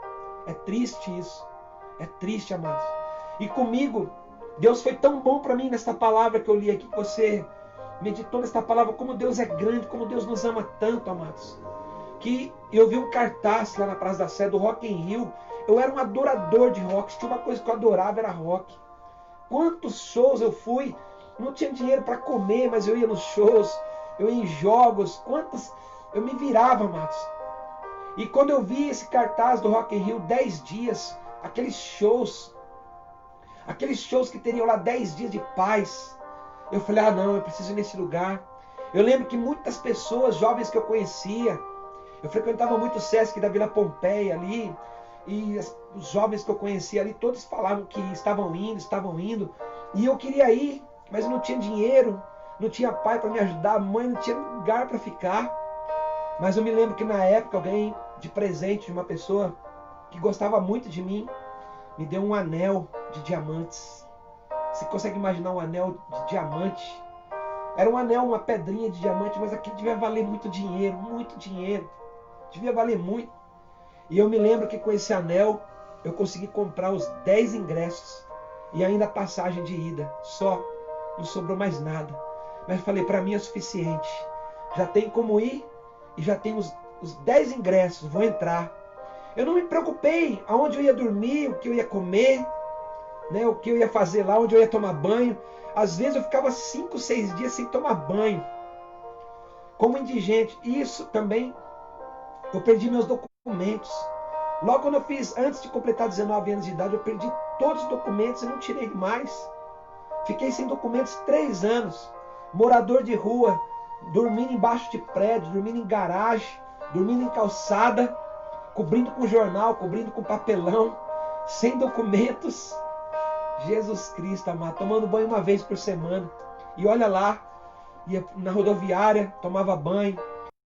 É triste isso. É triste, amados. E comigo, Deus foi tão bom para mim nesta palavra que eu li aqui, que você meditou nesta palavra, como Deus é grande, como Deus nos ama tanto, amados. Que eu vi um cartaz lá na Praça da Sé do Rock in Rio. Eu era um adorador de rock. Se tinha uma coisa que eu adorava, era rock. Quantos shows eu fui. Não tinha dinheiro para comer, mas eu ia nos shows. Eu ia em jogos. Quantos. Eu me virava, amados. E quando eu vi esse cartaz do Rock in Rio, 10 dias, aqueles shows que teriam lá 10 dias de paz, eu falei: ah não, eu preciso ir nesse lugar. Eu lembro que muitas pessoas, jovens que eu conhecia, eu frequentava muito o Sesc da Vila Pompeia ali, e os jovens que eu conhecia ali, todos falavam que estavam indo, e eu queria ir, mas não tinha dinheiro, não tinha pai para me ajudar, mãe não tinha lugar para ficar. Mas eu me lembro que na época eu ganhei de presente de uma pessoa que gostava muito de mim, me deu um anel de diamantes. Você consegue imaginar um anel de diamante? Era um anel, uma pedrinha de diamante, mas aquilo devia valer muito dinheiro, devia valer muito. E eu me lembro que com esse anel eu consegui comprar os 10 ingressos e ainda a passagem de ida, só, não sobrou mais nada. Mas eu falei: para mim é suficiente, já tem como ir. E já tenho os 10 ingressos, vou entrar. Eu não me preocupei aonde eu ia dormir, o que eu ia comer, né, o que eu ia fazer lá, onde eu ia tomar banho. Às vezes eu ficava 5, 6 dias sem tomar banho, como indigente. E isso também, eu perdi meus documentos. Logo quando eu fiz, antes de completar 19 anos de idade, eu perdi todos os documentos e não tirei mais. Fiquei sem documentos 3 anos, morador de rua, dormindo embaixo de prédio, dormindo em garagem, dormindo em calçada, cobrindo com jornal, cobrindo com papelão, sem documentos. Jesus Cristo, amado, tomando banho uma vez por semana. E olha lá, ia na rodoviária, tomava banho.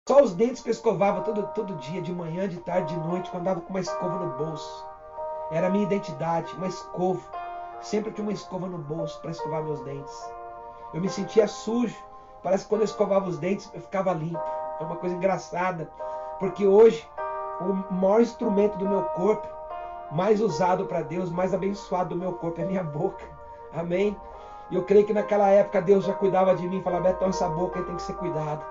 Só os dentes que eu escovava todo dia, de manhã, de tarde, de noite, quando andava com uma escova no bolso. Era a minha identidade, uma escova. Sempre tinha uma escova no bolso para escovar meus dentes. Eu me sentia sujo. Parece que quando eu escovava os dentes, eu ficava limpo. É uma coisa engraçada. Porque hoje o maior instrumento do meu corpo, mais usado para Deus, mais abençoado do meu corpo é minha boca. Amém? E eu creio que naquela época Deus já cuidava de mim, falava: Betão, essa boca aí tem que ser cuidada,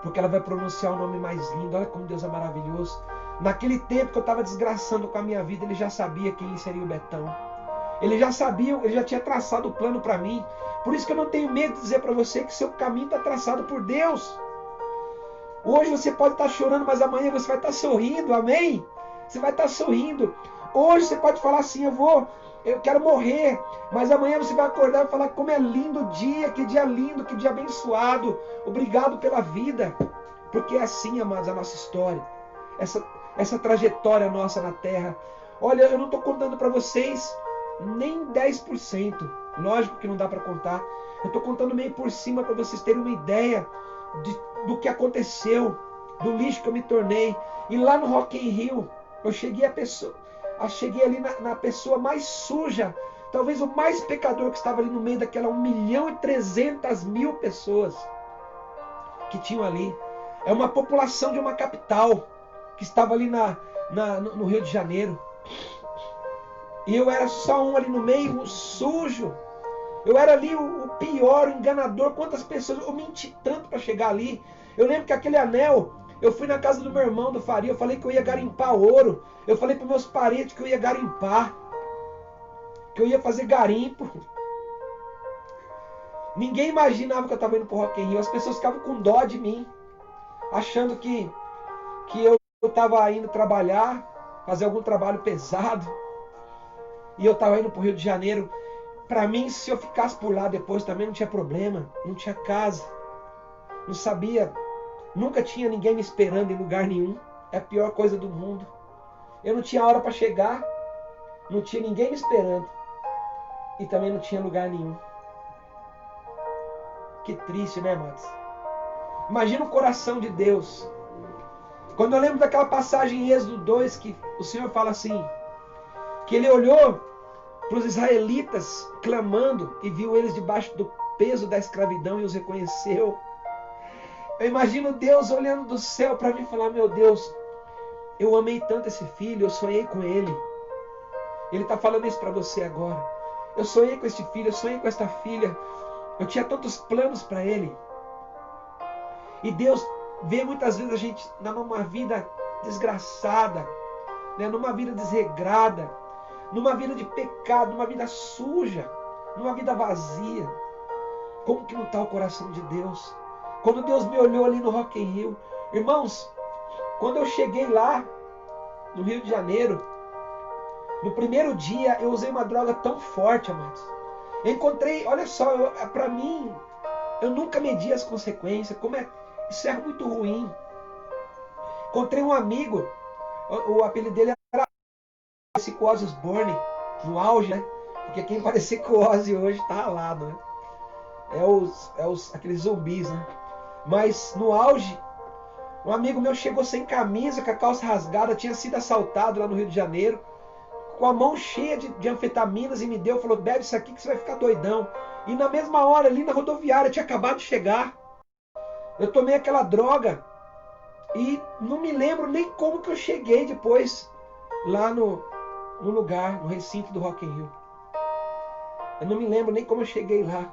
porque ela vai pronunciar o nome mais lindo. Olha como Deus é maravilhoso. Naquele tempo que eu estava desgraçando com a minha vida, Ele já sabia quem seria o Betão. Ele já sabia, Ele já tinha traçado o plano para mim. Por isso que eu não tenho medo de dizer para você que seu caminho está traçado por Deus. Hoje você pode estar chorando, mas amanhã você vai estar sorrindo, amém? Você vai estar sorrindo. Hoje você pode falar assim: eu quero morrer, mas amanhã você vai acordar e falar: como é lindo o dia, que dia lindo, que dia abençoado, obrigado pela vida. Porque é assim, amados, a nossa história, essa trajetória nossa na terra. Olha, eu não estou contando para vocês nem 10%, lógico que não dá para contar. Eu estou contando meio por cima para vocês terem uma ideia do que aconteceu, do lixo que eu me tornei. E lá no Rock in Rio, eu cheguei cheguei ali na pessoa mais suja, talvez o mais pecador que estava ali no meio daquela 1.300.000 pessoas que tinham ali. É uma população de uma capital que estava ali no Rio de Janeiro. E eu era só um ali no meio, um sujo. Eu era ali o pior, o enganador. Quantas pessoas eu menti tanto para chegar ali. Eu lembro que aquele anel, eu fui na casa do meu irmão, do Faria, eu falei que eu ia garimpar ouro. Eu falei para meus parentes que eu ia garimpar, que eu ia fazer garimpo. Ninguém imaginava que eu estava indo pro Rock in Rio. As pessoas ficavam com dó de mim, achando que eu estava indo trabalhar, fazer algum trabalho pesado. E eu estava indo pro Rio de Janeiro. Para mim, se eu ficasse por lá depois também não tinha problema, não tinha casa, não sabia, nunca tinha ninguém me esperando em lugar nenhum. É a pior coisa do mundo. Eu não tinha hora para chegar, não tinha ninguém me esperando e também não tinha lugar nenhum. Que triste, né, amados? Imagina o coração de Deus. Quando eu lembro daquela passagem em Êxodo 2, que o Senhor fala assim, que Ele olhou para os israelitas clamando e viu eles debaixo do peso da escravidão e os reconheceu. Eu imagino Deus olhando do céu para mim e falar: meu Deus, eu amei tanto esse filho, eu sonhei com ele. Ele está falando isso para você agora. Eu sonhei com este filho, eu sonhei com esta filha. Eu tinha tantos planos para ele. E Deus vê muitas vezes a gente numa vida desgraçada, né? Numa vida desregrada, numa vida de pecado, numa vida suja, numa vida vazia. Como que não está o coração de Deus? Quando Deus me olhou ali no Rock in Rio, irmãos, quando eu cheguei lá no Rio de Janeiro, no primeiro dia eu usei uma droga tão forte, amados. Eu encontrei, olha só, para mim, eu nunca medi as consequências. Isso é muito ruim. Encontrei um amigo, o apelido dele era o Ozzy Osbourne, no auge, né? Porque quem parecia com o Ozzy hoje tá ralado, né? Aqueles zumbis, né? Mas no auge, um amigo meu chegou sem camisa, com a calça rasgada, tinha sido assaltado lá no Rio de Janeiro, com a mão cheia de anfetaminas, e me deu, falou: bebe isso aqui que você vai ficar doidão. E na mesma hora, ali na rodoviária, tinha acabado de chegar. Eu tomei aquela droga e não me lembro nem como que eu cheguei depois lá no lugar, no recinto do Rock in Rio. Eu não me lembro nem como eu cheguei lá.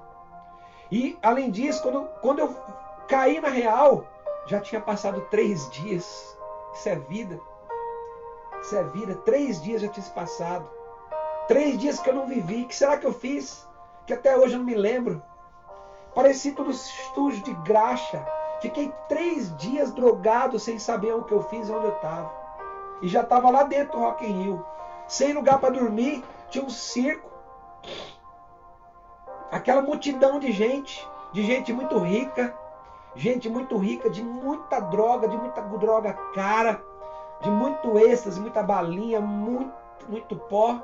E além disso, quando eu caí na real, já tinha passado 3 dias. Isso é vida. Isso é vida. 3 dias já tinha se passado. 3 dias que eu não vivi. O que será que eu fiz? Que até hoje eu não me lembro. Pareci tudo sujo de graxa. Fiquei 3 dias drogado sem saber o que eu fiz e onde eu estava. E já estava lá dentro do Rock in Rio. Sem lugar para dormir. Tinha um circo. Aquela multidão de gente muito rica. Gente muito rica, de muita droga cara. De muito êxtase, muita balinha, muito pó.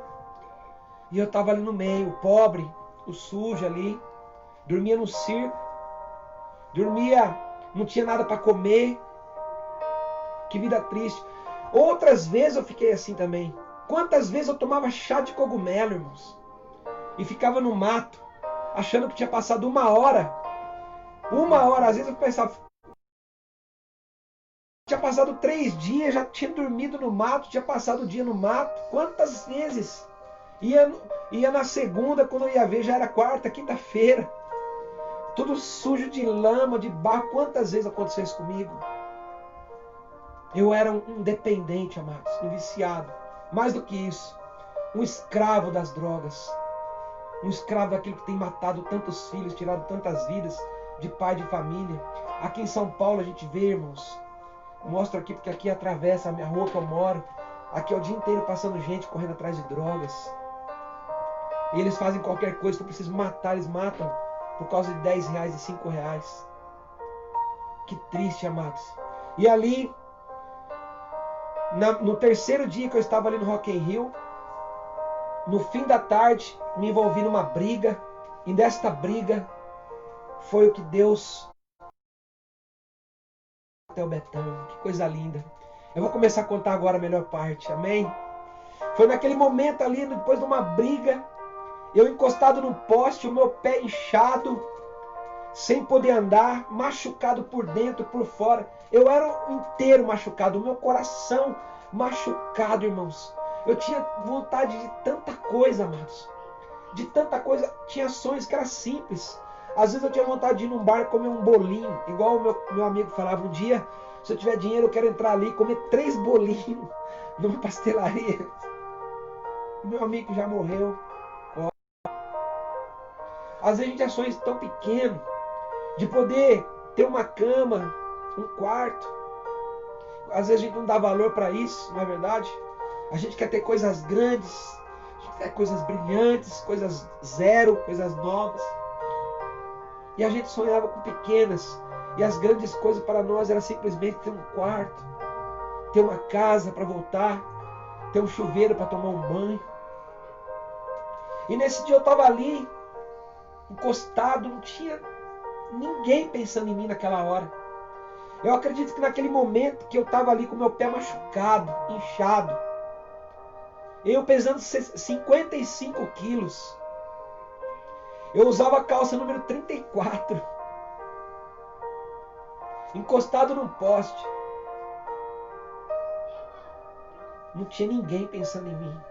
E eu estava ali no meio, o pobre, o sujo ali. Dormia no circo. Dormia, não tinha nada para comer. Que vida triste. Outras vezes eu fiquei assim também. Quantas vezes eu tomava chá de cogumelo, irmãos? E ficava no mato, achando que tinha passado 1 hora. 1 hora, às vezes eu pensava, Tinha passado 3 dias, já tinha dormido no mato, tinha passado o dia no mato. Quantas vezes? Ia na segunda, quando eu ia ver, já era quarta, quinta-feira. Tudo sujo de lama, de barro. Quantas vezes aconteceu isso comigo? Eu era um dependente, amados, um viciado. Mais do que isso, um escravo das drogas. Um escravo daquilo que tem matado tantos filhos, tirado tantas vidas de pai de família. Aqui em São Paulo a gente vê, irmãos. Mostro aqui porque aqui atravessa a minha rua que eu moro. Aqui é o dia inteiro passando gente correndo atrás de drogas. E eles fazem qualquer coisa que eu preciso matar, eles matam por causa de 10 reais e 5 reais. Que triste, amados. E ali, no terceiro dia que eu estava ali no Rock in Rio, no fim da tarde, me envolvi numa briga. E desta briga foi o que Deus... Até o Betão, que coisa linda. Eu vou começar a contar agora a melhor parte, amém? Foi naquele momento ali, depois de uma briga, eu encostado no poste, o meu pé inchado, sem poder andar, machucado por dentro, por fora. Eu era inteiro machucado, o meu coração machucado, irmãos. Eu tinha vontade de tanta coisa, amados. De tanta coisa. Tinha sonhos que eram simples. Às vezes eu tinha vontade de ir num bar comer um bolinho, igual o meu amigo falava. Um dia, se eu tiver dinheiro, eu quero entrar ali e comer 3 bolinhos numa pastelaria. Meu amigo já morreu. Às vezes a gente tem sonhos tão pequenos, de poder ter uma cama, um quarto. Às vezes a gente não dá valor para isso, não é verdade? A gente quer ter coisas grandes, a gente quer coisas brilhantes, coisas zero, coisas novas. E a gente sonhava com pequenas. E as grandes coisas para nós era simplesmente ter um quarto, ter uma casa para voltar, ter um chuveiro para tomar um banho. E nesse dia eu estava ali, encostado, não tinha ninguém pensando em mim naquela hora. Eu acredito que naquele momento que eu estava ali com meu pé machucado, inchado, eu pesando 55 quilos, eu usava a calça número 34, encostado num poste. Não tinha ninguém pensando em mim.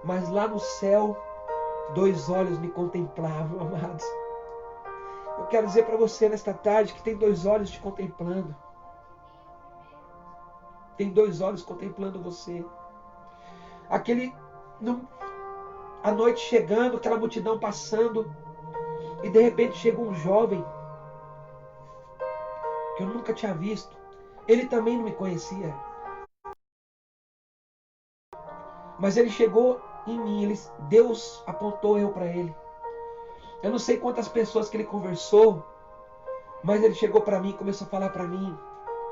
Mas lá no céu, 2 olhos me contemplavam, amados. Eu quero dizer para você nesta tarde que tem 2 olhos te contemplando. Tem 2 olhos contemplando você. A noite chegando, aquela multidão passando, e de repente chega um jovem que eu nunca tinha visto. Ele também não me conhecia. Mas ele chegou em mim, Deus apontou eu para ele. Eu não sei quantas pessoas que ele conversou, mas ele chegou para mim e começou a falar para mim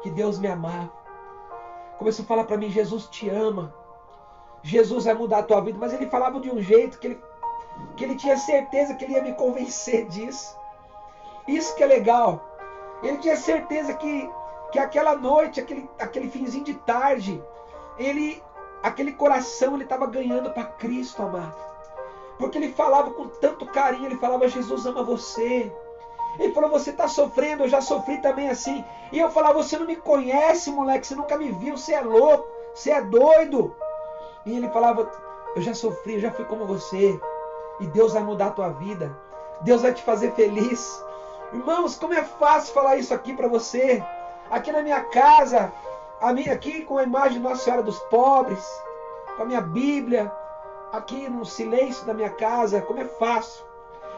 que Deus me amava. Começou a falar para mim, Jesus te ama. Jesus vai mudar a tua vida. Mas ele falava de um jeito que ele tinha certeza que ele ia me convencer disso. Isso que é legal. Ele tinha certeza que aquela noite, aquele finzinho de tarde, aquele coração ele estava ganhando para Cristo, amado. Porque ele falava com tanto carinho, ele falava, Jesus ama você. Ele falou, você está sofrendo, eu já sofri também assim. E eu falava, você não me conhece, moleque, você nunca me viu, você é louco, você é doido. E ele falava, eu já sofri, eu já fui como você. E Deus vai mudar a tua vida. Deus vai te fazer feliz. Irmãos, como é fácil falar isso aqui para você. Aqui na minha casa, aqui com a imagem de Nossa Senhora dos Pobres, com a minha Bíblia, aqui no silêncio da minha casa, como é fácil.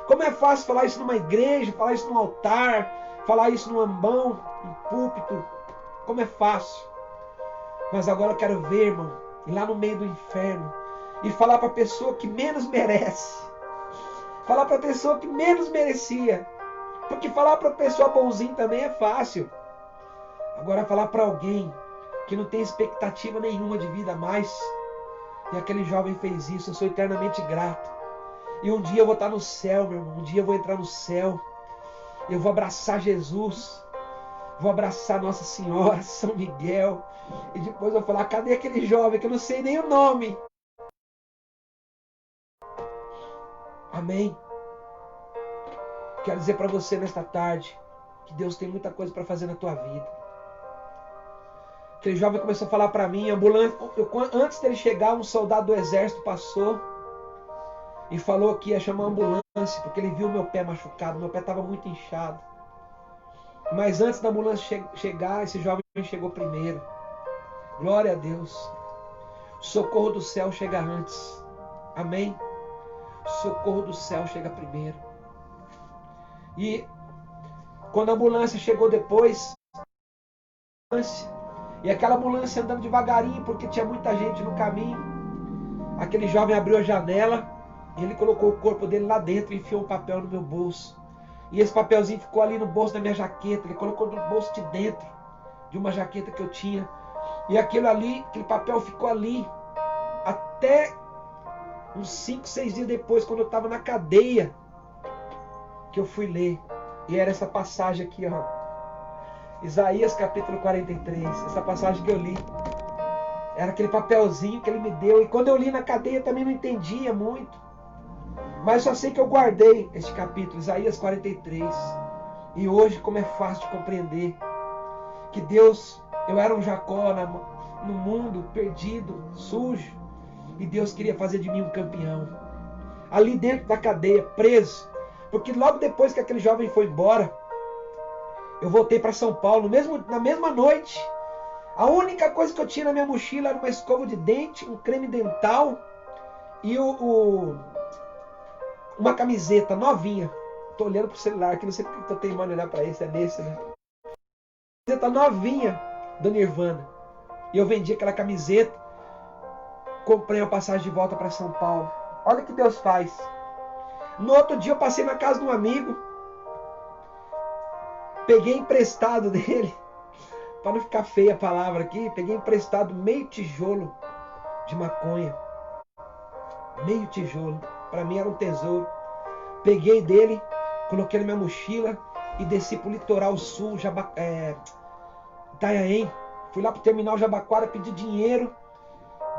Como é fácil falar isso numa igreja, falar isso num altar, falar isso num ambão, num púlpito. Como é fácil. Mas agora eu quero ver, irmão, ir lá no meio do inferno e falar para a pessoa que menos merece. Falar para a pessoa que menos merecia. Porque falar para a pessoa bonzinha também é fácil. Agora falar para alguém que não tem expectativa nenhuma de vida mais. E aquele jovem fez isso, eu sou eternamente grato. E um dia eu vou estar no céu, meu irmão. Um dia eu vou entrar no céu. Eu vou abraçar Jesus. Vou abraçar Nossa Senhora, São Miguel. E depois eu vou falar, cadê aquele jovem que eu não sei nem o nome? Amém. Quero dizer para você nesta tarde que Deus tem muita coisa para fazer na tua vida. Aquele jovem começou a falar para mim, ambulância. Antes dele chegar, um soldado do exército passou e falou que ia chamar a ambulância, porque ele viu meu pé machucado, meu pé estava muito inchado. Mas antes da ambulância chegar, esse jovem chegou primeiro. Glória a Deus. O socorro do céu chega antes. Amém? O socorro do céu chega primeiro. E quando a ambulância chegou depois, e aquela ambulância andando devagarinho, porque tinha muita gente no caminho, aquele jovem abriu a janela, e ele colocou o corpo dele lá dentro e enfiou um papel no meu bolso. E esse papelzinho ficou ali no bolso da minha jaqueta, ele colocou no bolso de dentro de uma jaqueta que eu tinha. E aquilo ali, aquele papel ficou ali até uns 5, 6 dias depois, quando eu estava na cadeia, que eu fui ler. E era essa passagem aqui, ó. Isaías capítulo 43. Essa passagem que eu li. Era aquele papelzinho que ele me deu. E quando eu li na cadeia também não entendia muito. Mas só sei que eu guardei este capítulo, Isaías 43. E hoje, como é fácil de compreender que Deus, eu era um Jacó no mundo, perdido, sujo. E Deus queria fazer de mim um campeão. Ali dentro da cadeia, preso. Porque logo depois que aquele jovem foi embora, eu voltei para São Paulo, na mesma noite. A única coisa que eu tinha na minha mochila era uma escova de dente, um creme dental e uma camiseta novinha. Tô olhando pro celular aqui, não sei porque eu tenho mano olhar para esse, é nesse, né? Camiseta novinha do Nirvana. E eu vendi aquela camiseta, comprei uma passagem de volta para São Paulo. Olha o que Deus faz. No outro dia eu passei na casa de um amigo, peguei emprestado dele, para não ficar feia a palavra aqui, peguei emprestado meio tijolo de maconha. Meio tijolo. Para mim era um tesouro. Peguei dele, coloquei na minha mochila e desci para o litoral sul, Itanhaém. Fui lá para o terminal Jabaquara, pedi dinheiro,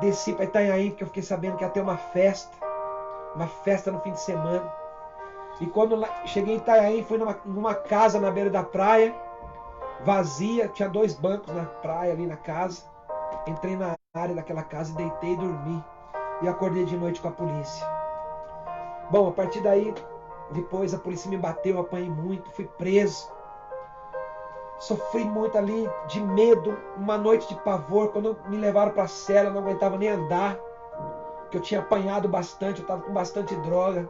desci para Itanhaém, porque eu fiquei sabendo que ia ter uma festa no fim de semana. E quando cheguei em Itanhaém, fui numa casa na beira da praia, vazia, tinha 2 bancos na praia ali na casa. Entrei na área daquela casa e deitei e dormi. E acordei de noite com a polícia. Bom, a partir daí, depois a polícia me bateu, eu apanhei muito, fui preso. Sofri muito ali, de medo, uma noite de pavor. Quando me levaram para a cela, eu não aguentava nem andar, porque eu tinha apanhado bastante, eu estava com bastante droga.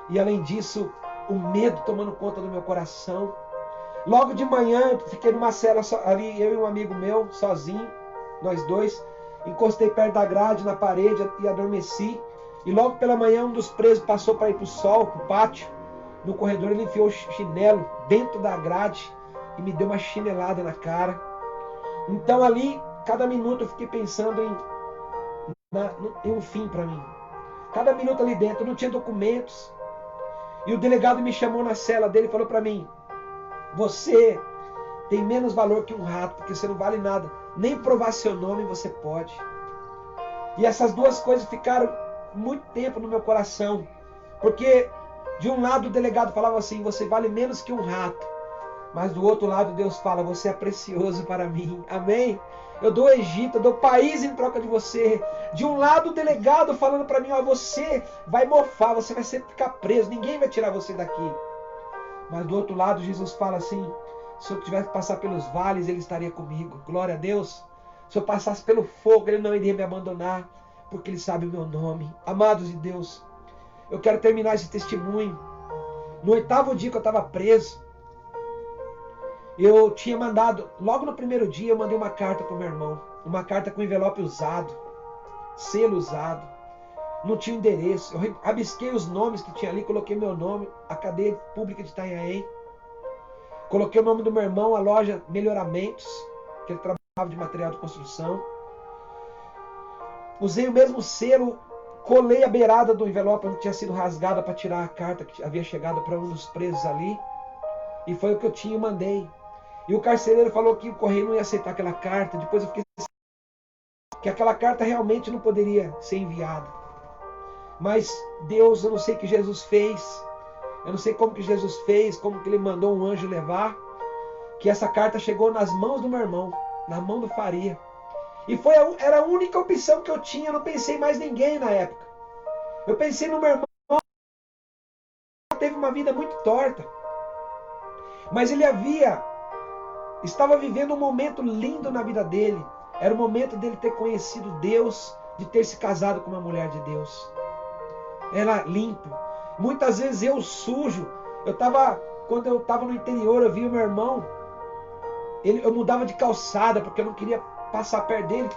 E além disso, o medo tomando conta do meu coração. Logo de manhã, eu fiquei numa cela ali, eu e um amigo meu, sozinho, nós dois. Encostei perto da grade, na parede, e adormeci. E logo pela manhã, um dos presos passou para ir para o sol, para o pátio. No corredor, ele enfiou o chinelo dentro da grade e me deu uma chinelada na cara. Então ali, cada minuto eu fiquei pensando em um fim para mim. Cada minuto ali dentro, eu não tinha documentos. E o delegado me chamou na cela dele e falou para mim: você tem menos valor que um rato, porque você não vale nada. Nem provar seu nome você pode. E essas duas coisas ficaram muito tempo no meu coração. Porque de um lado o delegado falava assim: você vale menos que um rato. Mas do outro lado Deus fala: você é precioso para mim. Amém? Eu dou o Egito, eu dou o país em troca de você. De um lado o delegado falando para mim: ó, você vai mofar, você vai sempre ficar preso, ninguém vai tirar você daqui. Mas do outro lado Jesus fala assim: se eu tivesse que passar pelos vales, Ele estaria comigo. Glória a Deus. Se eu passasse pelo fogo, Ele não iria me abandonar, porque Ele sabe o meu nome. Amados de Deus, eu quero terminar esse testemunho. No 8º dia que eu estava preso, eu tinha mandado, logo no primeiro dia, eu mandei uma carta para o meu irmão. Uma carta com envelope usado, selo usado. Não tinha endereço. Eu rabisquei os nomes que tinha ali, coloquei meu nome, a cadeia pública de Itanhaém. Coloquei o nome do meu irmão, a loja Melhoramentos, que ele trabalhava de material de construção. Usei o mesmo selo, colei a beirada do envelope onde tinha sido rasgada para tirar a carta que havia chegado para um dos presos ali. E foi o que eu tinha e mandei. E o carcereiro falou que o correio não ia aceitar aquela carta. Depois eu fiquei que aquela carta realmente não poderia ser enviada. Mas Deus, eu não sei o que Jesus fez. Eu não sei como que Jesus fez, como que Ele mandou um anjo levar. Que essa carta chegou nas mãos do meu irmão. na mão do Faria. E era a única opção que eu tinha, eu não pensei em mais ninguém na época. Eu pensei no meu irmão, que teve uma vida muito torta. Mas ele estava vivendo um momento lindo na vida dele. Era o momento dele ter conhecido Deus, de ter se casado com uma mulher de Deus. Era limpo. Muitas vezes eu sujo. Quando eu estava no interior, eu vi o meu irmão. Eu mudava de calçada porque eu não queria passar perto dele.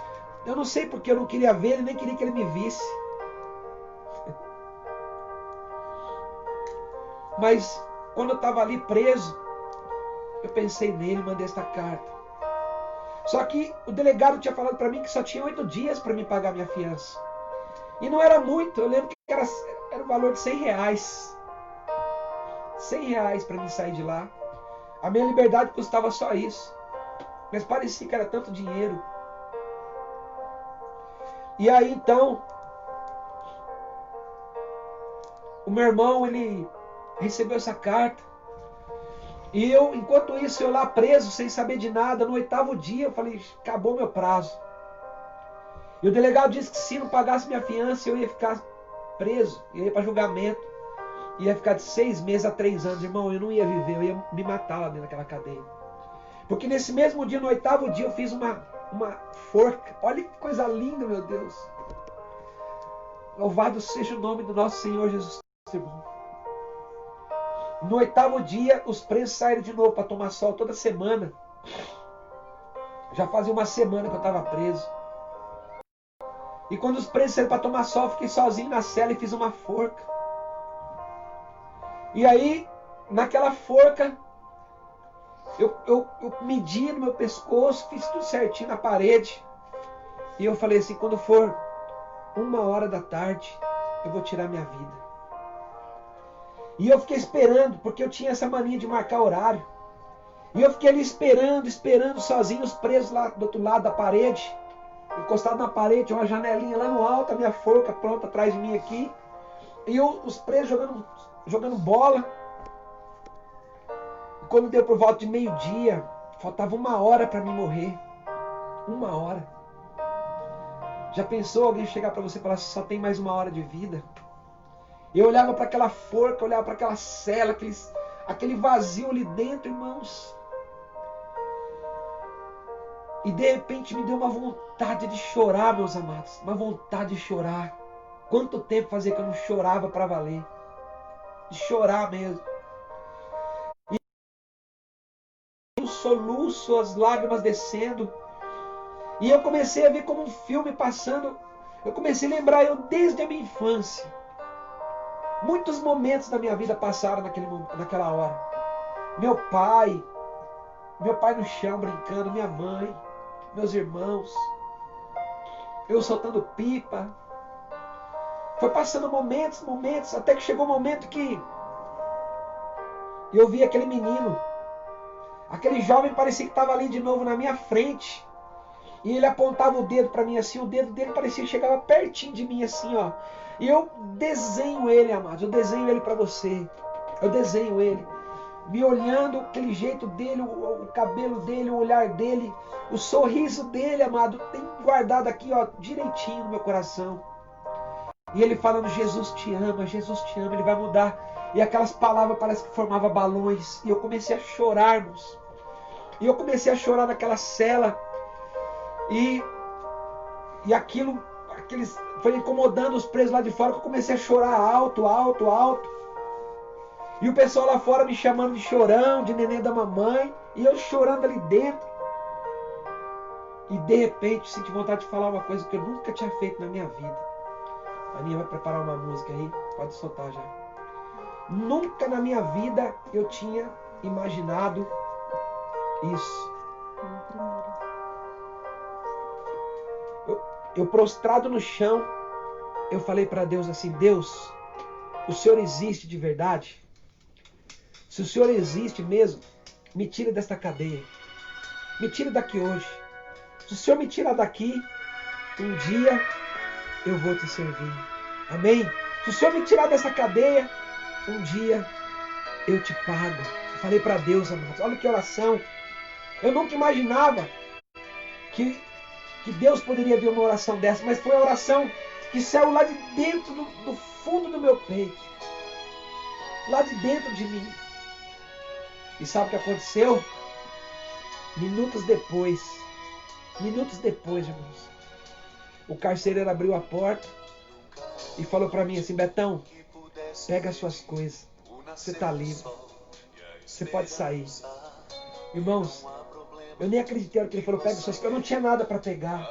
Eu não sei porque eu não queria ver ele, nem queria que ele me visse. Mas quando eu estava ali preso, eu pensei nele e mandei esta carta. Só que o delegado tinha falado para mim que só tinha 8 dias para me pagar minha fiança. E não era muito, eu lembro que era o valor de R$100. R$100 para mim sair de lá. A minha liberdade custava só isso. Mas parecia que era tanto dinheiro. E aí então, o meu irmão, ele recebeu essa carta. E eu, enquanto isso, eu lá preso, sem saber de nada, no 8º dia, eu falei, acabou meu prazo. E o delegado disse que se não pagasse minha fiança, eu ia ficar preso, eu ia para julgamento. Ia ficar de 6 meses a 3 anos, irmão, eu não ia viver, eu ia me matar lá dentro daquela cadeia. Porque nesse mesmo dia, no 8º dia, eu fiz uma forca. Olha que coisa linda, meu Deus. Louvado seja o nome do nosso Senhor Jesus Cristo, irmão. No 8º dia, os presos saíram de novo para tomar sol toda semana. Já fazia uma semana que eu estava preso. E quando os presos saíram para tomar sol, eu fiquei sozinho na cela e fiz uma forca. E aí, naquela forca, eu medi no meu pescoço, fiz tudo certinho na parede. E eu falei assim, quando for 1h da tarde, eu vou tirar minha vida. E eu fiquei esperando, porque eu tinha essa mania de marcar horário. E eu fiquei ali esperando sozinho, os presos lá do outro lado da parede. Encostado na parede, uma janelinha lá no alto, a minha forca pronta atrás de mim aqui. E os presos jogando bola. E quando deu por volta de meio-dia, faltava 1h para mim morrer. 1h. Já pensou alguém chegar para você e falar, só tem mais 1h de vida? Eu olhava para aquela forca, olhava para aquela cela, aquele vazio ali dentro, irmãos. E de repente me deu uma vontade de chorar, meus amados. Uma vontade de chorar. Quanto tempo fazia que eu não chorava para valer? De chorar mesmo. E um soluço, as lágrimas descendo. E eu comecei a ver como um filme passando. Eu comecei a lembrar eu desde a minha infância. Muitos momentos da minha vida passaram naquela hora. Meu pai no chão brincando, minha mãe, meus irmãos, eu soltando pipa. Foi passando momentos, até que chegou um momento que eu vi aquele menino, aquele jovem parecia que estava ali de novo na minha frente. E ele apontava o dedo para mim assim, o dedo dele parecia que chegava pertinho de mim assim, ó. E eu desenho ele, amados, eu desenho ele para você. Eu desenho ele. Me olhando, aquele jeito dele, o cabelo dele, o olhar dele, o sorriso dele, amado, tem guardado aqui, ó, direitinho no meu coração. E ele falando, Jesus te ama, ele vai mudar. E aquelas palavras parece que formavam balões. E eu comecei a chorar, irmãos. E eu comecei a chorar naquela cela. E aquilo foi incomodando os presos lá de fora, que eu comecei a chorar alto. E o pessoal lá fora me chamando de chorão, de neném da mamãe, e eu chorando ali dentro. E de repente senti vontade de falar uma coisa que eu nunca tinha feito na minha vida. A Aninha vai preparar uma música aí, pode soltar já. Nunca na minha vida eu tinha imaginado isso. Eu prostrado no chão, eu falei para Deus assim, Deus, o Senhor existe de verdade? Se o Senhor existe mesmo, me tire desta cadeia. Me tire daqui hoje. Se o Senhor me tirar daqui, um dia eu vou te servir. Amém? Se o Senhor me tirar dessa cadeia, um dia eu te pago. Eu falei para Deus, amados, olha que oração. Eu nunca imaginava que Deus poderia ver uma oração dessa, mas foi a oração que saiu lá de dentro do fundo do meu peito, lá de dentro de mim. E sabe o que aconteceu? Minutos depois, irmãos, o carcereiro abriu a porta e falou para mim assim: Betão, pega as suas coisas, você está livre, você pode sair. Irmãos, eu nem acreditei que ele falou: pega as suas coisas. Eu não tinha nada para pegar.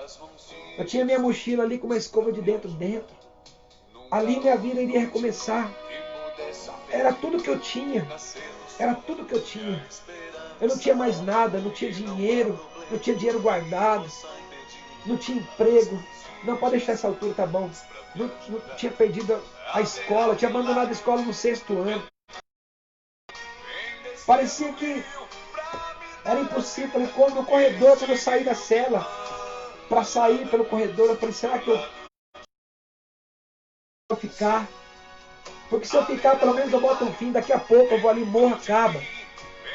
Eu tinha minha mochila ali com uma escova de dentro. Ali minha vida iria recomeçar. Era tudo que eu tinha. Eu não tinha mais nada, não tinha dinheiro guardado, não tinha emprego. Não, pode deixar essa altura, tá bom. Não tinha perdido a escola, tinha abandonado a escola no 6º ano. Parecia que era impossível. Falei, no corredor, quando eu saí da cela, para sair pelo corredor, eu falei, será que eu vou ficar? Porque se eu ficar, pelo menos eu boto um fim, daqui a pouco eu vou ali, morro, acaba.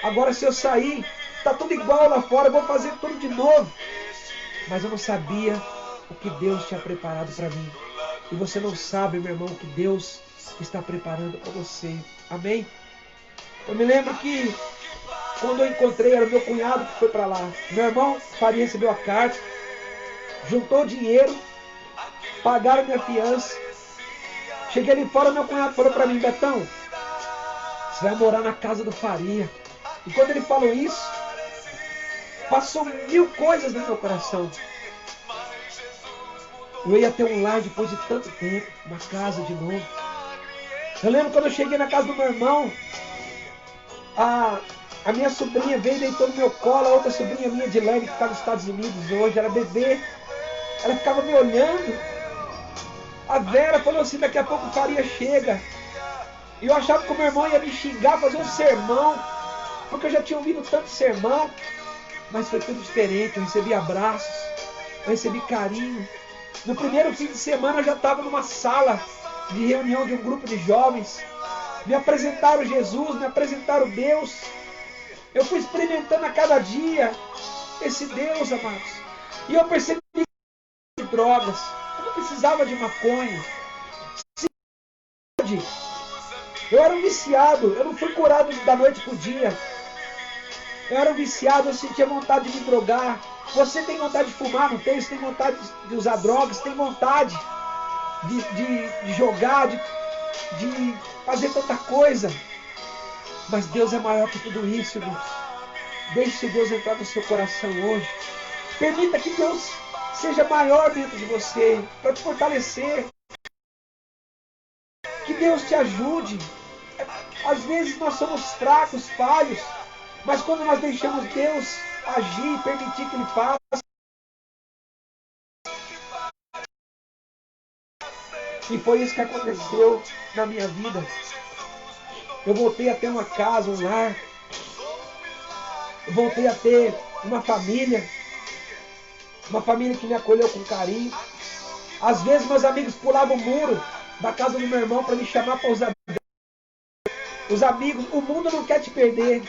Agora se eu sair, tá tudo igual lá fora, eu vou fazer tudo de novo. Mas eu não sabia o que Deus tinha preparado para mim. E você não sabe, meu irmão, o que Deus está preparando para você. Amém? Eu me lembro que quando eu encontrei, era o meu cunhado que foi para lá. Meu irmão Faria recebeu a carta, juntou dinheiro, pagaram minha fiança. Cheguei ali fora, meu cunhado falou para mim: Betão, você vai morar na casa do Faria. E quando ele falou isso, passou 1000 coisas no meu coração. Eu ia ter um lar depois de tanto tempo, uma casa de novo. Eu lembro quando eu cheguei na casa do meu irmão, a minha sobrinha veio e deitou no meu colo, a outra sobrinha minha, Dilene, que está nos Estados Unidos hoje, era bebê. Ela ficava me olhando. A Vera falou assim: daqui a pouco o Faria chega. E eu achava que o meu irmão ia me xingar, fazer um sermão, porque eu já tinha ouvido tanto sermão. Mas foi tudo diferente. Eu recebi abraços, eu recebi carinho. No primeiro fim de semana eu já estava numa sala de reunião de um grupo de jovens. Me apresentaram Jesus, me apresentaram Deus. Eu fui experimentando a cada dia esse Deus, amados. E eu percebi que drogas. Eu não precisava de maconha. Eu era um viciado. Eu não fui curado da noite para o dia. Eu era um viciado, eu sentia vontade de me drogar. Você tem vontade de fumar, não tem? Você tem vontade de usar drogas, tem vontade de jogar, de fazer tanta coisa. Mas Deus é maior que tudo isso, irmãos. Deixe Deus entrar no seu coração hoje. Permita que Deus seja maior dentro de você, para te fortalecer. Que Deus te ajude. Às vezes nós somos fracos, falhos, mas quando nós deixamos Deus agir, permitir que Ele faça, e foi isso que aconteceu na minha vida. Eu voltei a ter uma casa, um lar. Eu voltei a ter uma família que me acolheu com carinho. Às vezes meus amigos pulavam o muro da casa do meu irmão para me chamar para usar. Os amigos, o mundo não quer te perder.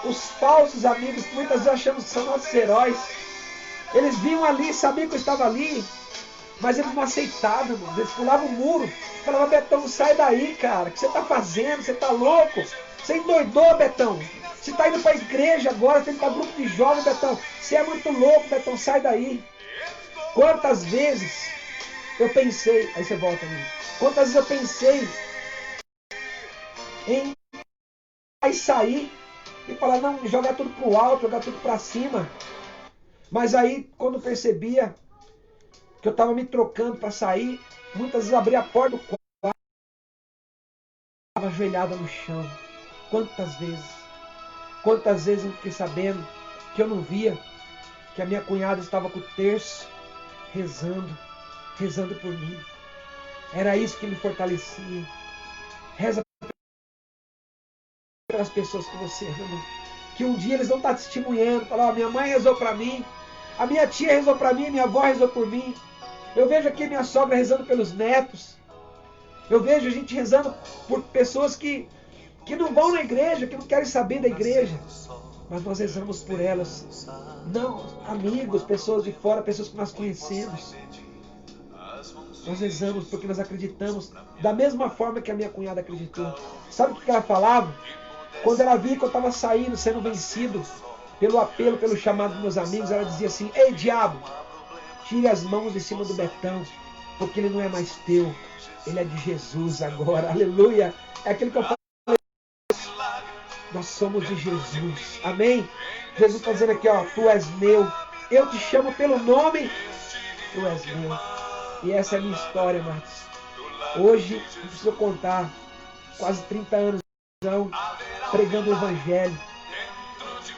Os falsos amigos, muitas vezes achamos que são nossos heróis. Eles vinham ali, sabiam que eu estava ali, mas eles não aceitavam, irmão. Eles pulavam o muro. Falavam: Betão, sai daí, cara. O que você está fazendo? Você está louco? Você endoidou, Betão. Você está indo para a igreja agora, você está indo para grupo de jovens, Betão. Você é muito louco, Betão, sai daí. Quantas vezes eu pensei, aí você volta a mim. Quantas vezes eu pensei em sair e falar: não, jogar tudo pro alto, jogar tudo para cima. Mas aí, quando percebia que eu estava me trocando para sair, muitas vezes abri a porta do quarto, estava ajoelhada no chão. Quantas vezes eu fiquei sabendo que eu não via, que a minha cunhada estava com o terço, rezando por mim. Era isso que me fortalecia. Reza pelas pessoas que você ama, que um dia eles vão estar testemunhando, falar: minha mãe rezou para mim, a minha tia rezou para mim, minha avó rezou por mim. Eu vejo aqui minha sogra rezando pelos netos. Eu vejo a gente rezando por pessoas que não vão na igreja, que não querem saber da igreja. mas nós rezamos por elas. Não amigos, pessoas de fora, pessoas que nós conhecemos. Nós rezamos porque nós acreditamos da mesma forma que a minha cunhada acreditou. Sabe o que ela falava? Quando ela via que eu estava saindo, sendo vencido pelo apelo, pelo chamado dos meus amigos, ela dizia assim: ei diabo, tire as mãos de cima do Betão, porque ele não é mais teu, ele é de Jesus agora, aleluia. É aquilo que eu falo, nós somos de Jesus, amém? Jesus está dizendo aqui, ó, tu és meu, eu te chamo pelo nome, tu és meu. E essa é a minha história, Marcos. Hoje, não preciso contar, quase 30 anos pregando o Evangelho.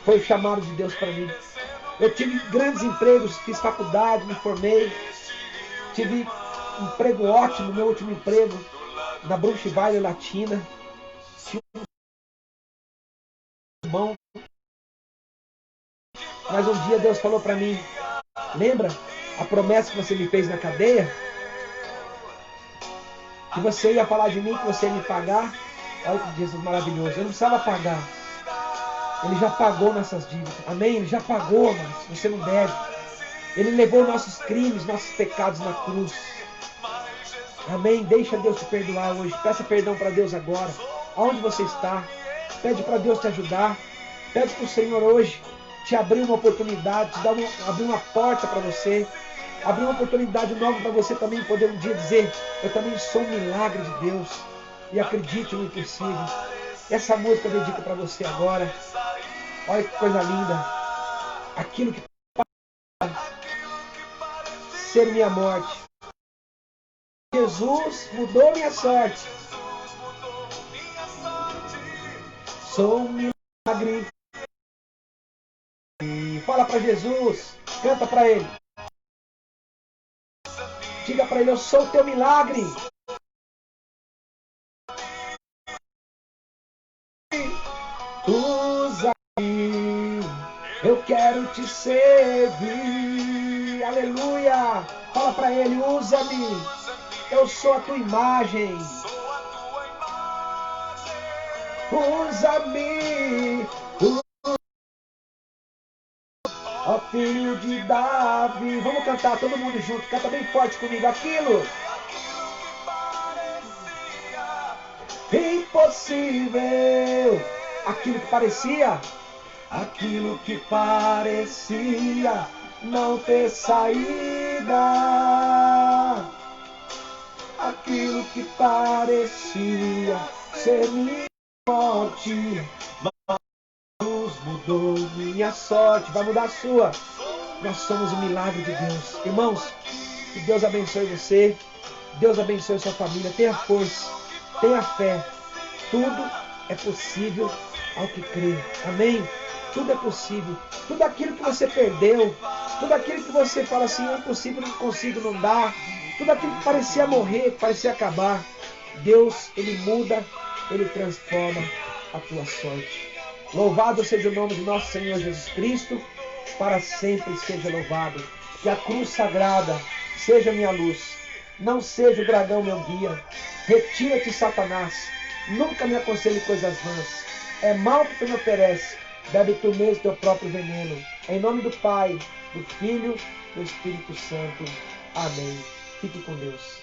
Foi o chamado de Deus para mim. Eu tive grandes empregos, fiz faculdade, me formei. Tive um emprego ótimo, meu último emprego, na Brunchweiler Latina. Tinha um irmão. Mas um dia Deus falou para mim, lembra a promessa que você me fez na cadeia? Que você ia falar de mim, que você ia me pagar. Olha que Jesus maravilhoso. Eu não precisava pagar. Ele já pagou nossas dívidas. Amém? Ele já pagou, mas você não deve. Ele levou nossos crimes, nossos pecados na cruz. Amém? Deixa Deus te perdoar hoje. Peça perdão para Deus agora. Aonde você está? Pede para Deus te ajudar. Pede para o Senhor hoje te abrir uma oportunidade, abrir uma porta para você. Abrir uma oportunidade nova para você também poder um dia dizer: eu também sou um milagre de Deus. E acredite no impossível. Essa música eu dedico para você agora. Olha que coisa linda. Aquilo que ser minha morte. Jesus mudou minha sorte. Sou um milagre. Fala para Jesus. Canta para Ele. Diga para Ele: eu sou o teu milagre. Usa-me, eu quero te servir. Aleluia. Fala para Ele: usa-me, eu sou a tua imagem. Usa-me, ó filho de Davi. Vamos cantar todo mundo junto. Canta bem forte comigo. Aquilo impossível. Aquilo que parecia não ter saída. Aquilo que parecia ser minha morte, mas mudou minha sorte. Vai mudar a sua. Nós somos o milagre de Deus. Irmãos, que Deus abençoe você. Deus abençoe sua família. Tenha força, tenha fé. Tudo é possível ao que crê. Amém? Tudo é possível. Tudo aquilo que você perdeu, tudo aquilo que você fala assim: é impossível, não consigo, não dá. Tudo aquilo que parecia morrer, que parecia acabar. Deus, Ele muda, Ele transforma a tua sorte. Louvado seja o nome de nosso Senhor Jesus Cristo. Para sempre seja louvado. Que a cruz sagrada seja minha luz. Não seja o dragão meu guia. Retira-te, Satanás. Nunca me aconselhe coisas vãs. É mal que tu me oferece. Bebe tu mesmo teu próprio veneno. Em nome do Pai, do Filho, do Espírito Santo. Amém. Fique com Deus.